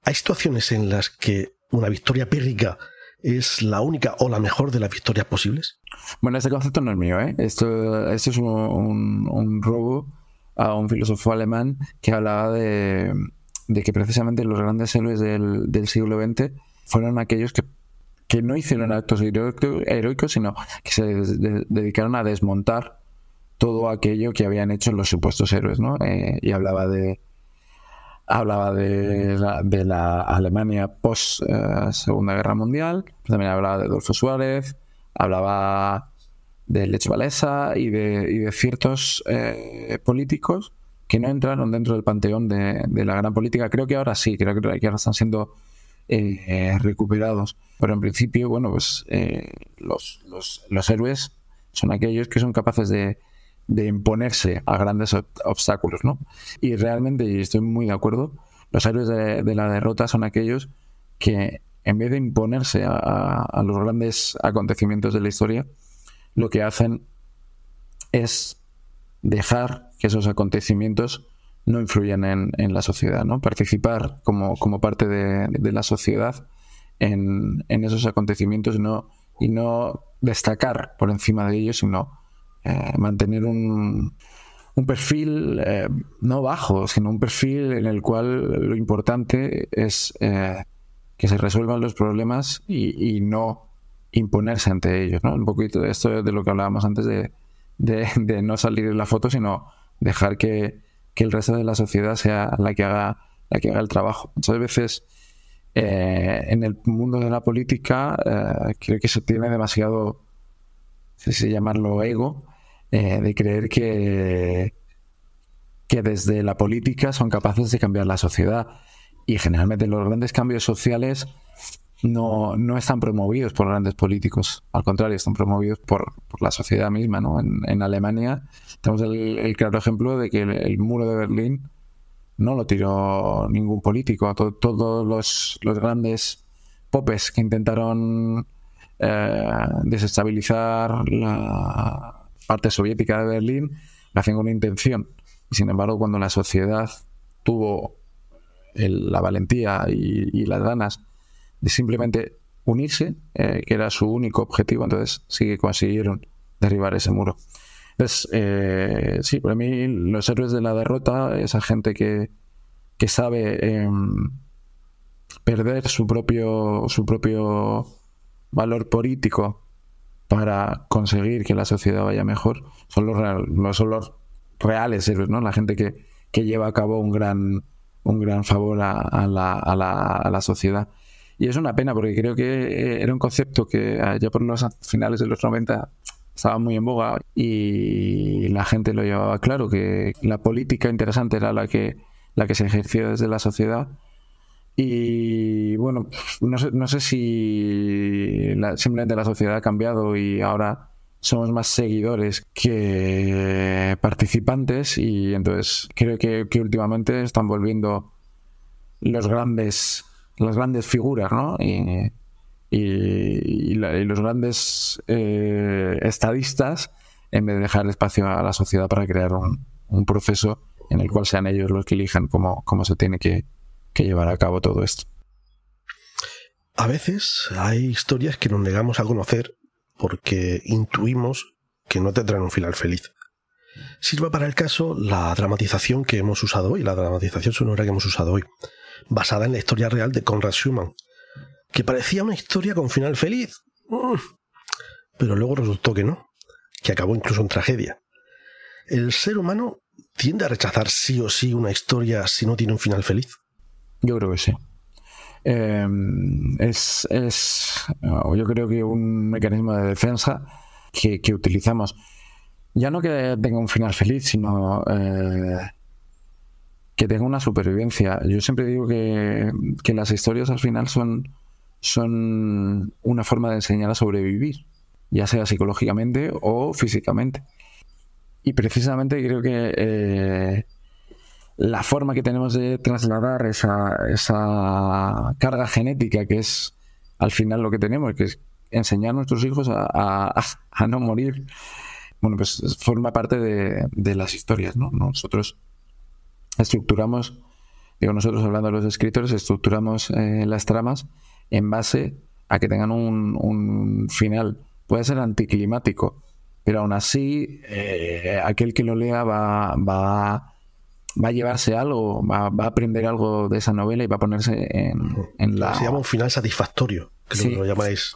¿Hay situaciones en las que una victoria pírrica es la única o la mejor de las victorias posibles? Bueno, este concepto no es mío, ¿eh? Esto es un robo a un filósofo alemán que hablaba de que precisamente los grandes héroes del siglo XX fueron aquellos que no hicieron actos heroicos, sino que se dedicaron a desmontar todo aquello que habían hecho los supuestos héroes, ¿no? Y hablaba de la Alemania post Segunda Guerra Mundial, también hablaba de Adolfo Suárez, hablaba de Lech Walesa y de ciertos políticos que no entraron dentro del panteón de la gran política. Creo que ahora sí, creo que ahora están siendo recuperados. Pero en principio, bueno, pues los héroes son aquellos que son capaces de imponerse a grandes obstáculos, ¿no? Y realmente, y estoy muy de acuerdo, los héroes de la derrota son aquellos que, en vez de imponerse a los grandes acontecimientos de la historia, lo que hacen es dejar que esos acontecimientos no influyan en la sociedad, ¿no? Participar como parte de la sociedad en esos acontecimientos y no destacar por encima de ellos, sino mantener un perfil no bajo, sino un perfil en el cual lo importante es que se resuelvan los problemas y no imponerse ante ellos, ¿no? Un poquito esto de lo que hablábamos antes de no salir en la foto, sino dejar que el resto de la sociedad sea la que haga el trabajo. Muchas veces en el mundo de la política creo que se tiene demasiado, no sé si llamarlo ego, de creer que desde la política son capaces de cambiar la sociedad, y generalmente los grandes cambios sociales no están promovidos por grandes políticos, al contrario, están promovidos por la sociedad misma, ¿no? En Alemania tenemos el claro ejemplo de que el muro de Berlín no lo tiró ningún político. Todos los grandes popes que intentaron desestabilizar la parte soviética de Berlín lo hacían con intención, y sin embargo, cuando la sociedad tuvo la valentía y las ganas de simplemente unirse, que era su único objetivo, entonces sí que consiguieron derribar ese muro. Entonces, sí, para mí los héroes de la derrota, esa gente que sabe perder su propio valor político para conseguir que la sociedad vaya mejor, son los reales héroes, ¿no? La gente que lleva a cabo un gran favor a la sociedad. Y es una pena, porque creo que era un concepto que ya por los finales de los 90 estaba muy en boga y la gente lo llevaba claro, que la política interesante era la que se ejercía desde la sociedad. Y bueno, no sé si simplemente la sociedad ha cambiado y ahora somos más seguidores que participantes, y entonces creo que últimamente están volviendo las grandes figuras, ¿no? Y los grandes estadistas, en vez de dejar espacio a la sociedad para crear un proceso en el cual sean ellos los que elijan cómo se tiene que llevar a cabo todo esto. A veces hay historias que nos negamos a conocer porque intuimos que no tendrán un final feliz. Sirva para el caso la dramatización que hemos usado hoy, la dramatización sonora que hemos usado hoy, basada en la historia real de Konrad Schumann, que parecía una historia con final feliz, pero luego resultó que no, que acabó incluso en tragedia. ¿El ser humano tiende a rechazar sí o sí una historia si no tiene un final feliz? Yo creo que sí. Yo creo que un mecanismo de defensa que utilizamos, ya no que tenga un final feliz, sino que tenga una supervivencia. Yo siempre digo que las historias al final son una forma de enseñar a sobrevivir, ya sea psicológicamente o físicamente. Y precisamente creo que la forma que tenemos de trasladar esa carga genética, que es al final lo que tenemos, que es enseñar a nuestros hijos a no morir, bueno, pues forma parte de las historias, ¿no? Nosotros hablando de los escritores, estructuramos las tramas en base a que tengan un final, puede ser anticlimático, pero aún así aquel que lo lea va a llevarse algo, va a aprender algo de esa novela y va a ponerse en la... Se llama un final satisfactorio, que sí, lo llamáis.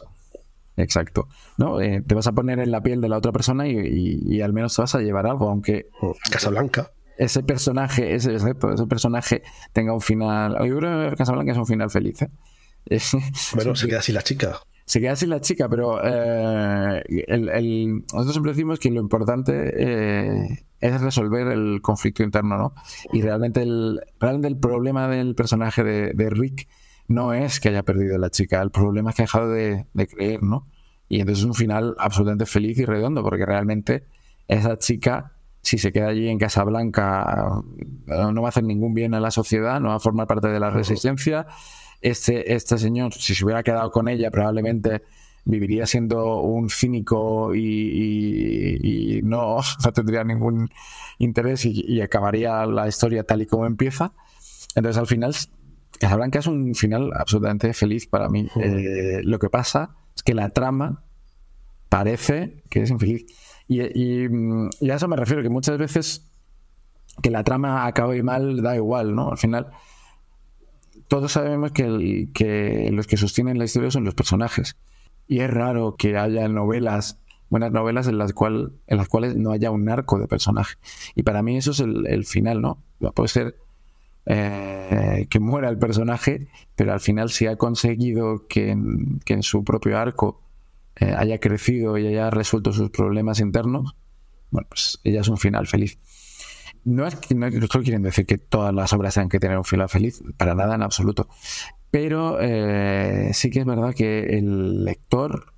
Exacto, ¿no? Te vas a poner en la piel de la otra persona y al menos te vas a llevar algo, aunque... Casablanca. Ese personaje tenga un final... Yo creo que Casablanca es un final feliz, ¿eh? Bueno, se queda así la chica. Se queda sin la chica, pero nosotros siempre decimos que lo importante es resolver el conflicto interno, ¿no? Y realmente el problema del personaje de Rick no es que haya perdido a la chica, el problema es que ha dejado de creer, ¿no? Y entonces es un final absolutamente feliz y redondo, porque realmente esa chica, si se queda allí en Casablanca, no va a hacer ningún bien a la sociedad, no va a formar parte de la resistencia. Este señor, si se hubiera quedado con ella, probablemente viviría siendo un cínico y no tendría ningún interés y acabaría la historia tal y como empieza. Entonces, al final, Casablanca es un final absolutamente feliz para mí. Lo que pasa es que la trama parece que es infeliz. Y a eso me refiero, que muchas veces que la trama acabe mal da igual, ¿no? Al final, todos sabemos que los que sostienen la historia son los personajes. Y es raro que haya buenas novelas en las cuales no haya un arco de personaje. Y para mí eso es el final, ¿no? Puede ser que muera el personaje, pero al final si ha conseguido que en su propio arco haya crecido y haya resuelto sus problemas internos, bueno, pues ella es un final feliz. No quieren decir que todas las obras tengan que tener un final feliz, para nada en absoluto. Pero sí que es verdad que el lector,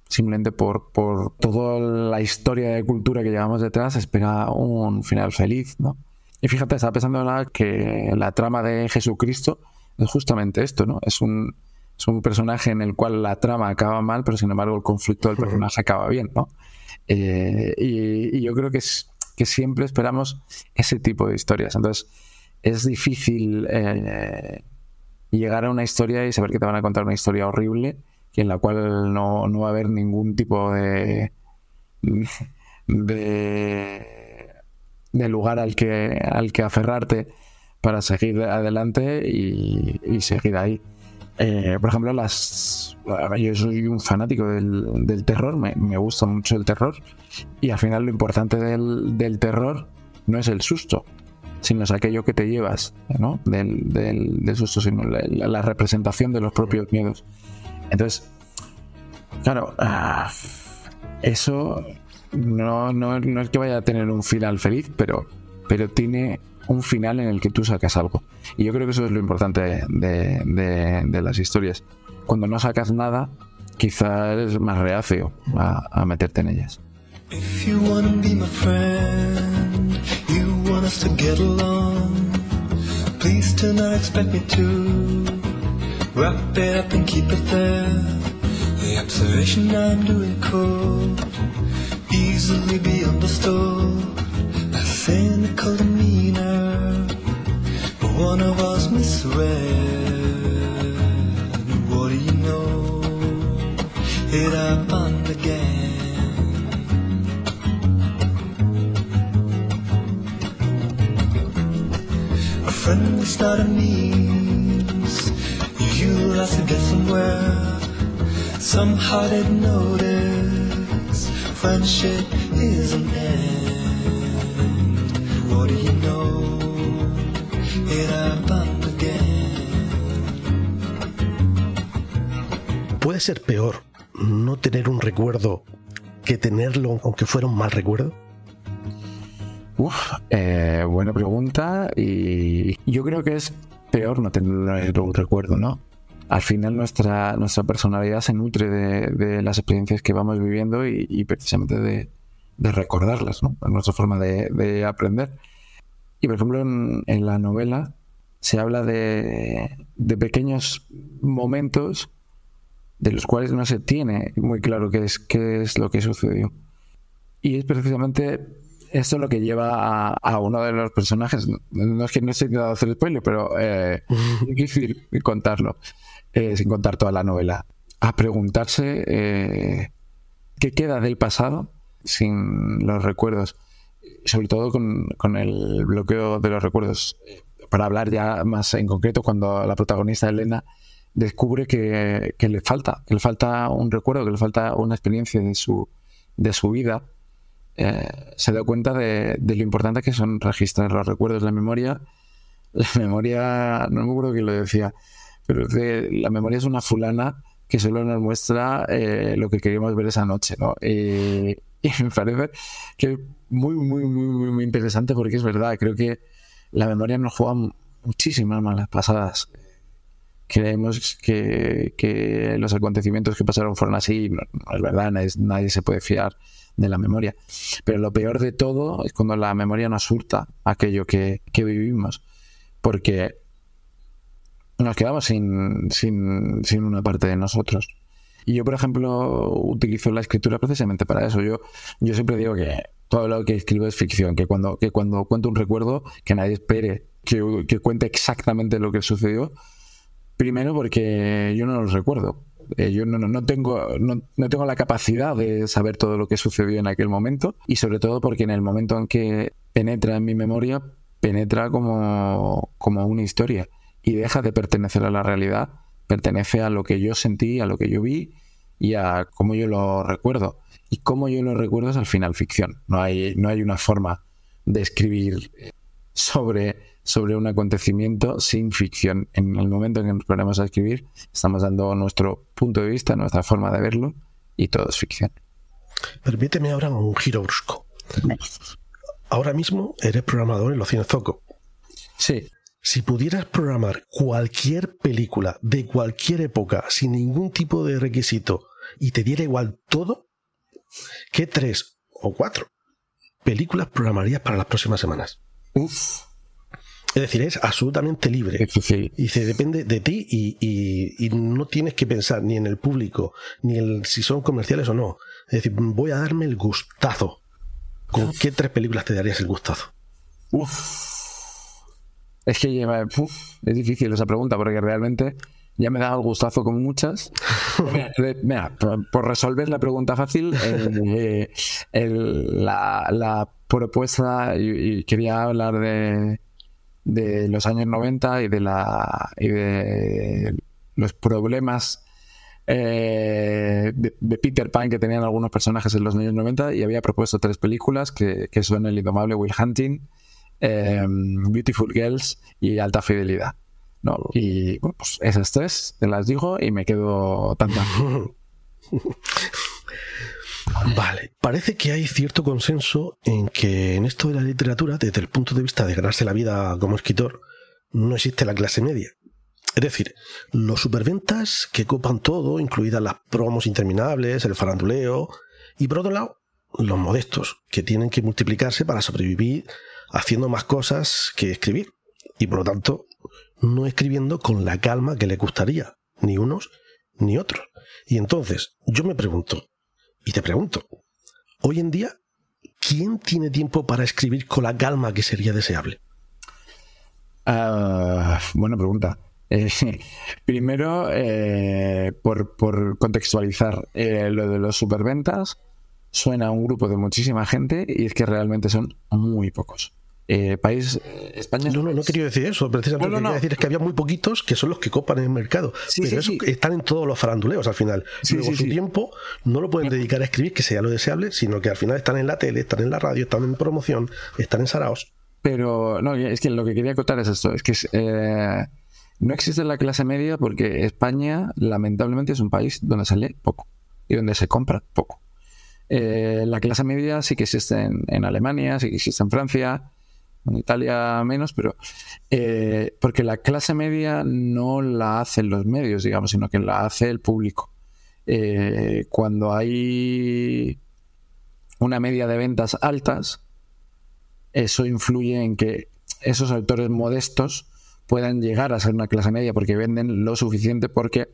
simplemente por toda la historia de cultura que llevamos detrás, espera un final feliz, ¿no? Y fíjate, estaba pensando ahora que la trama de Jesucristo es justamente esto, ¿no? Es un personaje en el cual la trama acaba mal, pero sin embargo el conflicto del personaje acaba bien, ¿no? Y yo creo que siempre esperamos ese tipo de historias. Entonces es difícil llegar a una historia y saber que te van a contar una historia horrible y en la cual no va a haber ningún tipo de lugar al que aferrarte para seguir adelante y seguir ahí. Por ejemplo, yo soy un fanático del terror, me gusta mucho el terror, y al final lo importante del terror no es el susto, sino es aquello que te llevas, ¿no? del susto, sino la representación de los propios miedos. Entonces, claro, eso no es que vaya a tener un final feliz, pero tiene un final en el que tú sacas algo. Y yo creo que eso es lo importante de las historias. Cuando no sacas nada, quizá eres más reacio a meterte en ellas. If you wanna be my friend, you want us to get along, please do not expect me to wrap it up and keep it there. The observation I'm doing could easily be understood. A cynical demeanor, but one of us misread. What do you know? It happened again. A friend is not a means. You have to get somewhere. Somehow they notice friendship is an end. What do you know? It happened again. ¿Puede ser peor no tener un recuerdo que tenerlo aunque fuera un mal recuerdo? Buena pregunta, y yo creo que es peor no tener un recuerdo, ¿no? Al final nuestra personalidad se nutre de las experiencias que vamos viviendo y precisamente de recordarlas, ¿no? Es nuestra forma de aprender. Y por ejemplo en la novela se habla de pequeños momentos de los cuales no se tiene muy claro qué es lo que sucedió. Y es precisamente esto lo que lleva a uno de los personajes, no es que no esté intentando hacer spoiler, pero es difícil contarlo, sin contar toda la novela, a preguntarse qué queda del pasado sin los recuerdos, sobre todo con el bloqueo de los recuerdos. Para hablar ya más en concreto, cuando la protagonista Elena descubre que le falta un recuerdo, que le falta una experiencia de su vida, se da cuenta de lo importante que son registrar los recuerdos. La memoria, no me acuerdo quién lo decía, pero la memoria es una fulana que solo nos muestra lo que queríamos ver esa noche, ¿no? Y me parece que es muy, muy, muy, muy, muy interesante, porque es verdad, creo que la memoria nos juega muchísimas malas pasadas. Creemos que los acontecimientos que pasaron fueron así, no es verdad, nadie se puede fiar de la memoria. Pero lo peor de todo es cuando la memoria nos hurta aquello que vivimos, porque nos quedamos sin una parte de nosotros. Y yo, por ejemplo, utilizo la escritura precisamente para eso. Yo siempre digo que todo lo que escribo es ficción, que cuando cuento un recuerdo, que nadie espere que cuente exactamente lo que sucedió. Primero porque yo no lo recuerdo. Yo no tengo la capacidad de saber todo lo que sucedió en aquel momento, y sobre todo porque en el momento en que penetra en mi memoria, penetra como una historia y deja de pertenecer a la realidad, pertenece a lo que yo sentí, a lo que yo vi y a cómo yo lo recuerdo. Y cómo yo lo recuerdo es al final ficción. No hay una forma de escribir sobre un acontecimiento sin ficción. En el momento en que nos ponemos a escribir, estamos dando nuestro punto de vista, nuestra forma de verlo, y todo es ficción. Permíteme ahora un giro brusco. Ahora mismo eres programador en los Cines Zoco. Sí. Si pudieras programar cualquier película de cualquier época sin ningún tipo de requisito y te diera igual todo, ¿qué 3 o 4 películas programarías para las próximas semanas? Uf. Es decir, es absolutamente libre. Sí. Y se depende de ti y no tienes que pensar ni en el público, ni en si son comerciales o no. Es decir, voy a darme el gustazo. ¿Con qué 3 películas te darías el gustazo? Es que es difícil esa pregunta, porque realmente ya me da el gustazo con muchas. Mira, por resolver la pregunta fácil, la propuesta, y quería hablar de los años 90 y de los problemas de Peter Pan que tenían algunos personajes en los años 90, y había propuesto 3 películas que son El indomable Will Hunting, Beautiful Girls y Alta Fidelidad, ¿no? Y bueno, pues esas 3 te las digo y me quedo tan. Vale, parece que hay cierto consenso en que en esto de la literatura, desde el punto de vista de ganarse la vida como escritor, no existe la clase media. Es decir, los superventas que copan todo, incluidas las promos interminables, el faranduleo, y por otro lado, los modestos, que tienen que multiplicarse para sobrevivir haciendo más cosas que escribir, y por lo tanto no escribiendo con la calma que les gustaría, ni unos ni otros. Y entonces yo me pregunto, y te pregunto, hoy en día, ¿quién tiene tiempo para escribir con la calma que sería deseable? Buena pregunta. Primero, por contextualizar, lo de los superventas suena a un grupo de muchísima gente, y es que realmente son muy pocos. España. No quería decir eso. Precisamente lo que quería decir es que había muy poquitos que son los que copan el mercado. Pero eso están en todos los faranduleos al final. Luego su tiempo no lo pueden dedicar a escribir, que sea lo deseable, sino que al final están en la tele, están en la radio, están en promoción, están en saraos. Pero no, es que lo que quería acotar es esto: es que no existe la clase media, porque España lamentablemente es un país donde se lee poco y donde se compra poco. La clase media sí que existe en Alemania, sí que existe en Francia, en Italia menos, pero porque la clase media no la hacen los medios, digamos, sino que la hace el público. Cuando hay una media de ventas altas, eso influye en que esos autores modestos puedan llegar a ser una clase media, porque venden lo suficiente, porque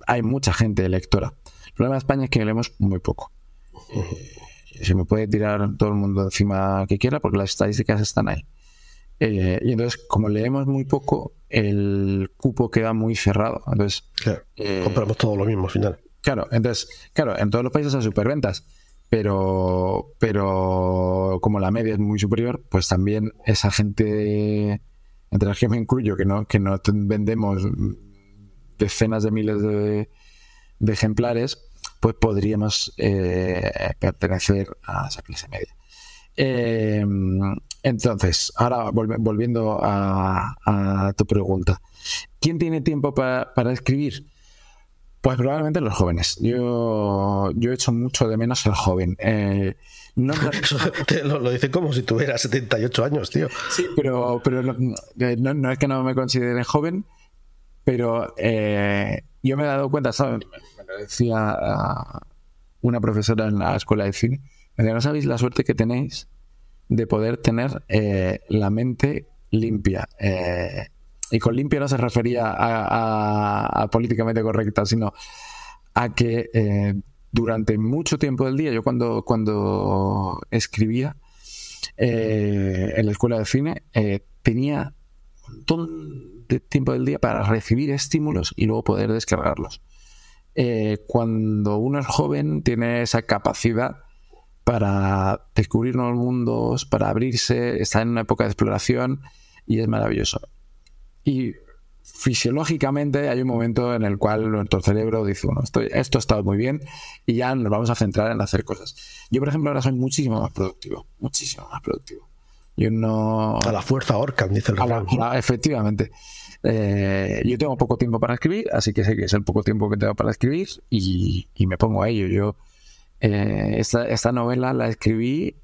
hay mucha gente lectora. El problema de España es que leemos muy poco. Se me puede tirar todo el mundo encima que quiera, porque las estadísticas están ahí. Y entonces, como leemos muy poco, el cupo queda muy cerrado. Entonces, claro, compramos todo lo mismo al final. Claro, entonces, en todos los países hay superventas, pero como la media es muy superior, pues también esa gente, entre las que me incluyo, que no vendemos decenas de miles de ejemplares, pues podríamos pertenecer a esa clase media. Entonces, ahora volviendo a tu pregunta, ¿quién tiene tiempo para escribir? Pues probablemente los jóvenes. Yo echo mucho de menos el joven. No, lo dice como si tuviera 78 años, tío. Sí, pero no es que no me considere joven, pero yo me he dado cuenta, ¿sabes? Me lo decía una profesora en la escuela de cine. Me decía, no sabéis la suerte que tenéis de poder tener la mente limpia. Y con limpia no se refería a políticamente correcta, sino a que durante mucho tiempo del día, yo cuando escribía en la escuela de cine, tenía un montón de tiempo del día para recibir estímulos y luego poder descargarlos. Cuando uno es joven, tiene esa capacidad para descubrir nuevos mundos, para abrirse, está en una época de exploración y es maravilloso. Y fisiológicamente hay un momento en el cual nuestro cerebro dice, bueno, esto ha estado muy bien y ya nos vamos a centrar en hacer cosas. Yo, por ejemplo, ahora soy muchísimo más productivo. Yo no... A la fuerza ahorcan, dice el refrán. Efectivamente. Yo tengo poco tiempo para escribir, así que sé que es el poco tiempo que tengo para escribir y me pongo a ello. Yo esta novela la escribí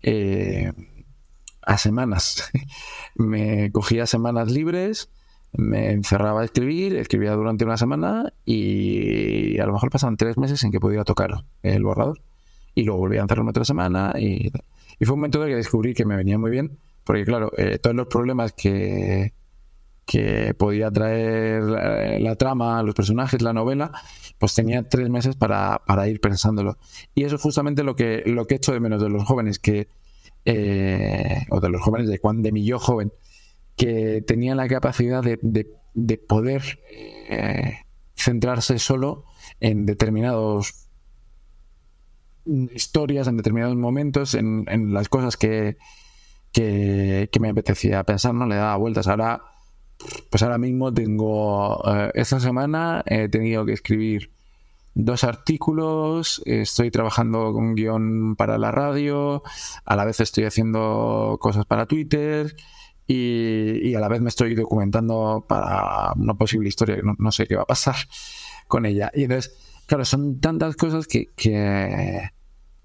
a semanas. Me cogía semanas libres, me encerraba a escribir, escribía durante una semana y a lo mejor pasaban 3 meses en que podía tocar el borrador y luego volvía a encerrarme otra semana y fue un método que descubrí que me venía muy bien porque claro, todos los problemas que podía traer la trama, los personajes, la novela, pues tenía 3 meses para ir pensándolo. Y eso es justamente lo que echo de menos de los jóvenes, o de los jóvenes de mi yo joven, que tenían la capacidad de poder centrarse solo en determinadas historias, en determinados momentos, en las cosas que me apetecía pensar, ¿no? Le daba vueltas. Pues ahora mismo tengo esta semana he tenido que escribir 2 artículos, estoy trabajando con un guión para la radio, a la vez estoy haciendo cosas para Twitter y a la vez me estoy documentando para una posible historia, no sé qué va a pasar con ella. Y entonces, claro, son tantas cosas que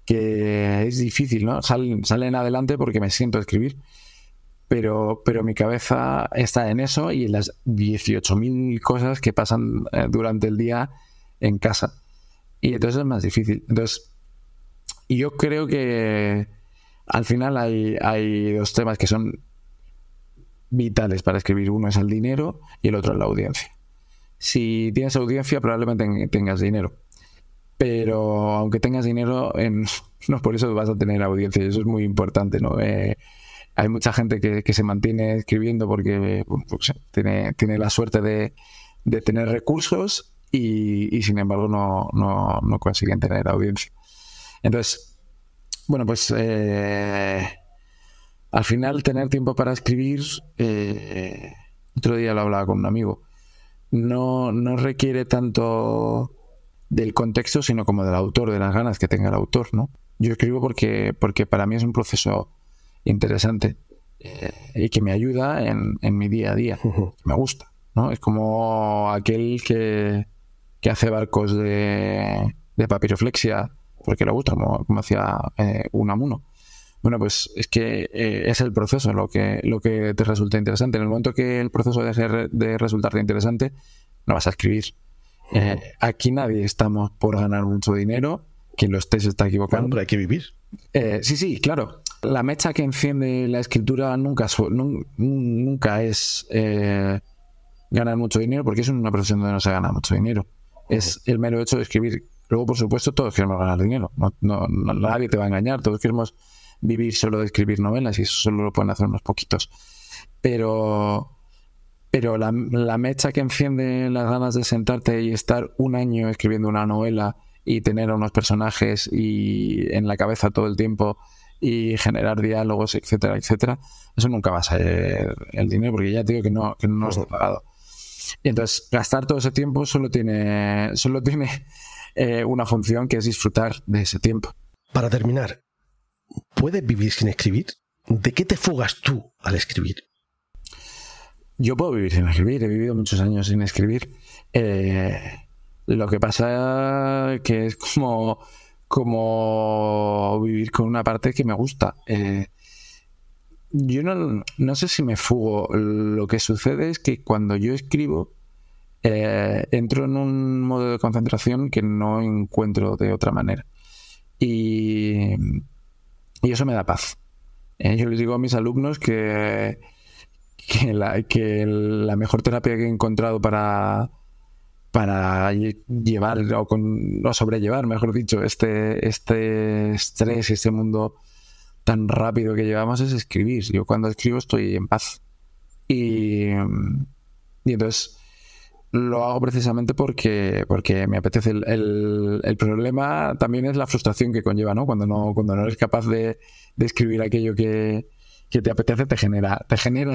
es difícil, ¿no? Salen adelante porque me siento a escribir. Pero mi cabeza está en eso y en las 18.000 cosas que pasan durante el día en casa. Y entonces es más difícil. Y yo creo que al final hay 2 temas que son vitales para escribir. Uno es el dinero y el otro es la audiencia. Si tienes audiencia, probablemente tengas dinero. Pero aunque tengas dinero, no por eso vas a tener audiencia. Y eso es muy importante, ¿no? Hay mucha gente que se mantiene escribiendo porque pues, tiene la suerte de tener recursos y sin embargo no consiguen tener audiencia. Entonces, bueno, pues al final tener tiempo para escribir, otro día lo hablaba con un amigo, no requiere tanto del contexto, sino como del autor, de las ganas que tenga el autor, ¿no? Yo escribo porque para mí es un proceso interesante y que me ayuda en mi día a día. Me gusta, ¿no? Es como aquel que hace barcos de papiroflexia porque le gusta, como hacía Unamuno. Bueno, pues es que es el proceso lo que te resulta interesante. En el momento que el proceso deje de resultarte interesante, no vas a escribir. Aquí nadie estamos por ganar mucho dinero. Quien lo esté se está equivocando. Bueno, pero hay que vivir. Sí, claro. La mecha que enciende la escritura nunca es ganar mucho dinero, porque es una profesión donde no se gana mucho dinero. Es el mero hecho de escribir. Luego, por supuesto, todos queremos ganar dinero. No, nadie te va a engañar. Todos queremos vivir solo de escribir novelas y eso solo lo pueden hacer unos poquitos. Pero la mecha que enciende las ganas de sentarte y estar un año escribiendo una novela y tener unos personajes y en la cabeza todo el tiempo y generar diálogos, etcétera, etcétera, eso nunca va a ser el dinero, porque ya te digo que no está pagado. Y entonces gastar todo ese tiempo solo tiene una función, que es disfrutar de ese tiempo. Para terminar, ¿puedes vivir sin escribir? ¿De qué te fugas tú al escribir? Yo puedo vivir sin escribir, he vivido muchos años sin escribir. Lo que pasa que es como vivir con una parte que me gusta. Yo no sé si me fugo. Lo que sucede es que cuando yo escribo entro en un modo de concentración que no encuentro de otra manera. Y eso me da paz. Yo les digo a mis alumnos que la mejor terapia que he encontrado para llevar o sobrellevar, mejor dicho, este estrés y este mundo tan rápido que llevamos es escribir. Yo cuando escribo estoy en paz. Y entonces lo hago precisamente porque me apetece. El problema también es la frustración que conlleva, ¿no? Cuando no eres capaz de escribir aquello que te apetece, te genera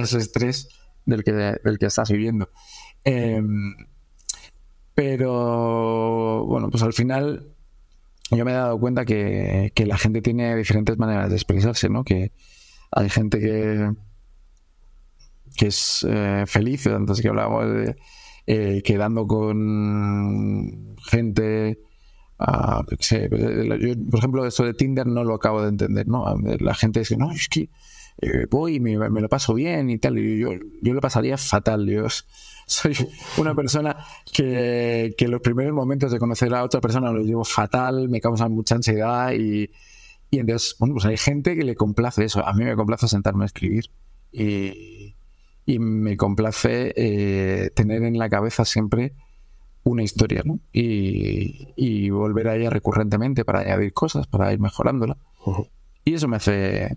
ese estrés del que estás viviendo. Pero bueno, pues al final yo me he dado cuenta que la gente tiene diferentes maneras de expresarse, ¿no? Que hay gente que es feliz, antes que hablábamos de quedando con gente, yo, por ejemplo, esto de Tinder no lo acabo de entender, ¿no? La gente dice, no, es que voy y me lo paso bien y tal, y yo lo pasaría fatal. Yo soy una persona que los primeros momentos de conocer a otra persona los llevo fatal, me causan mucha ansiedad y entonces, bueno, pues hay gente que le complace eso. A mí me complace sentarme a escribir y me complace tener en la cabeza siempre una historia, ¿no? Y volver a ella recurrentemente para añadir cosas, para ir mejorándola. Uh-huh. Y eso me hace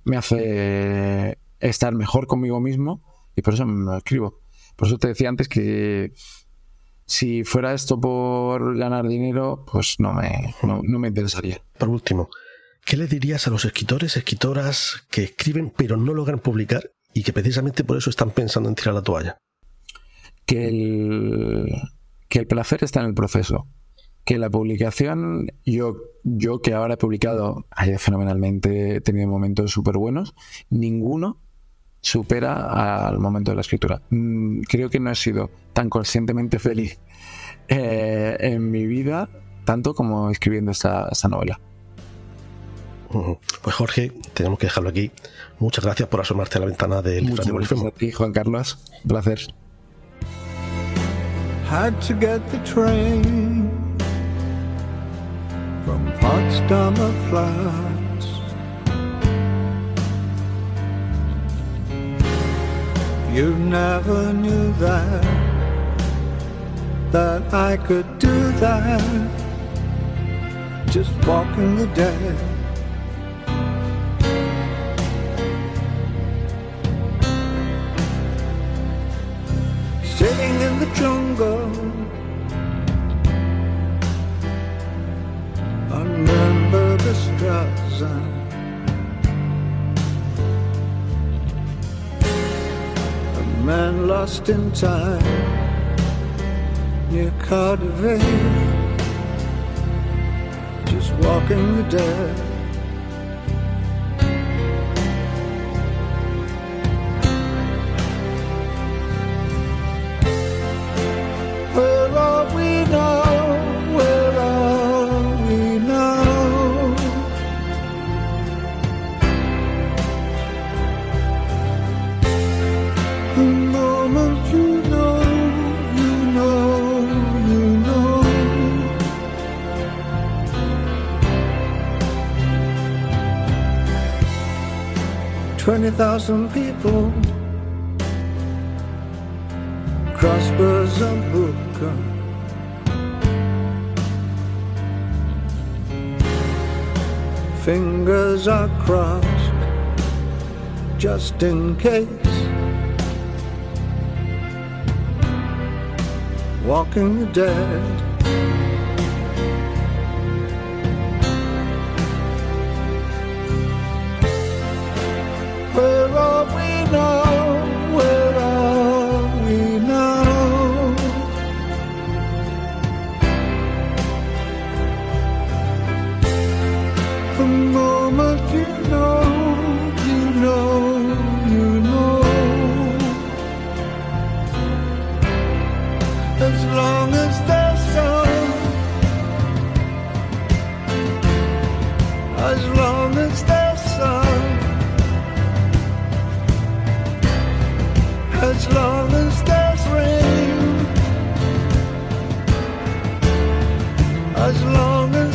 estar mejor conmigo mismo y por eso me escribo. Por eso te decía antes que si fuera esto por ganar dinero, pues no me interesaría. Por último, ¿qué le dirías a los escritoras que escriben pero no logran publicar y que precisamente por eso están pensando en tirar la toalla? Que el placer está en el proceso. Que la publicación, yo que ahora he publicado fenomenalmente, he tenido momentos súper buenos, ninguno supera al momento de la escritura. Creo que no he sido tan conscientemente feliz en mi vida, tanto como escribiendo esta novela. Pues Jorge, tenemos que dejarlo aquí. Muchas gracias por asomarte a la ventana del Muchas gracias a ti, Juan Carlos. Un placer. Had to get the train from Potsdamer Platz. You never knew that I could do that, just walking the dead. Sitting in the jungle, remember the Straße. A man lost in time near Cardiff, just walking the dead. Where are we now? Where are we now? The moment you know, you know, you know. 20,000 people crossbars and Buka. Fingers are crossed just in case. Walking the dead. Where are we now? Where are we now? The moment you know, you know, you know. As long as there's sun. as long as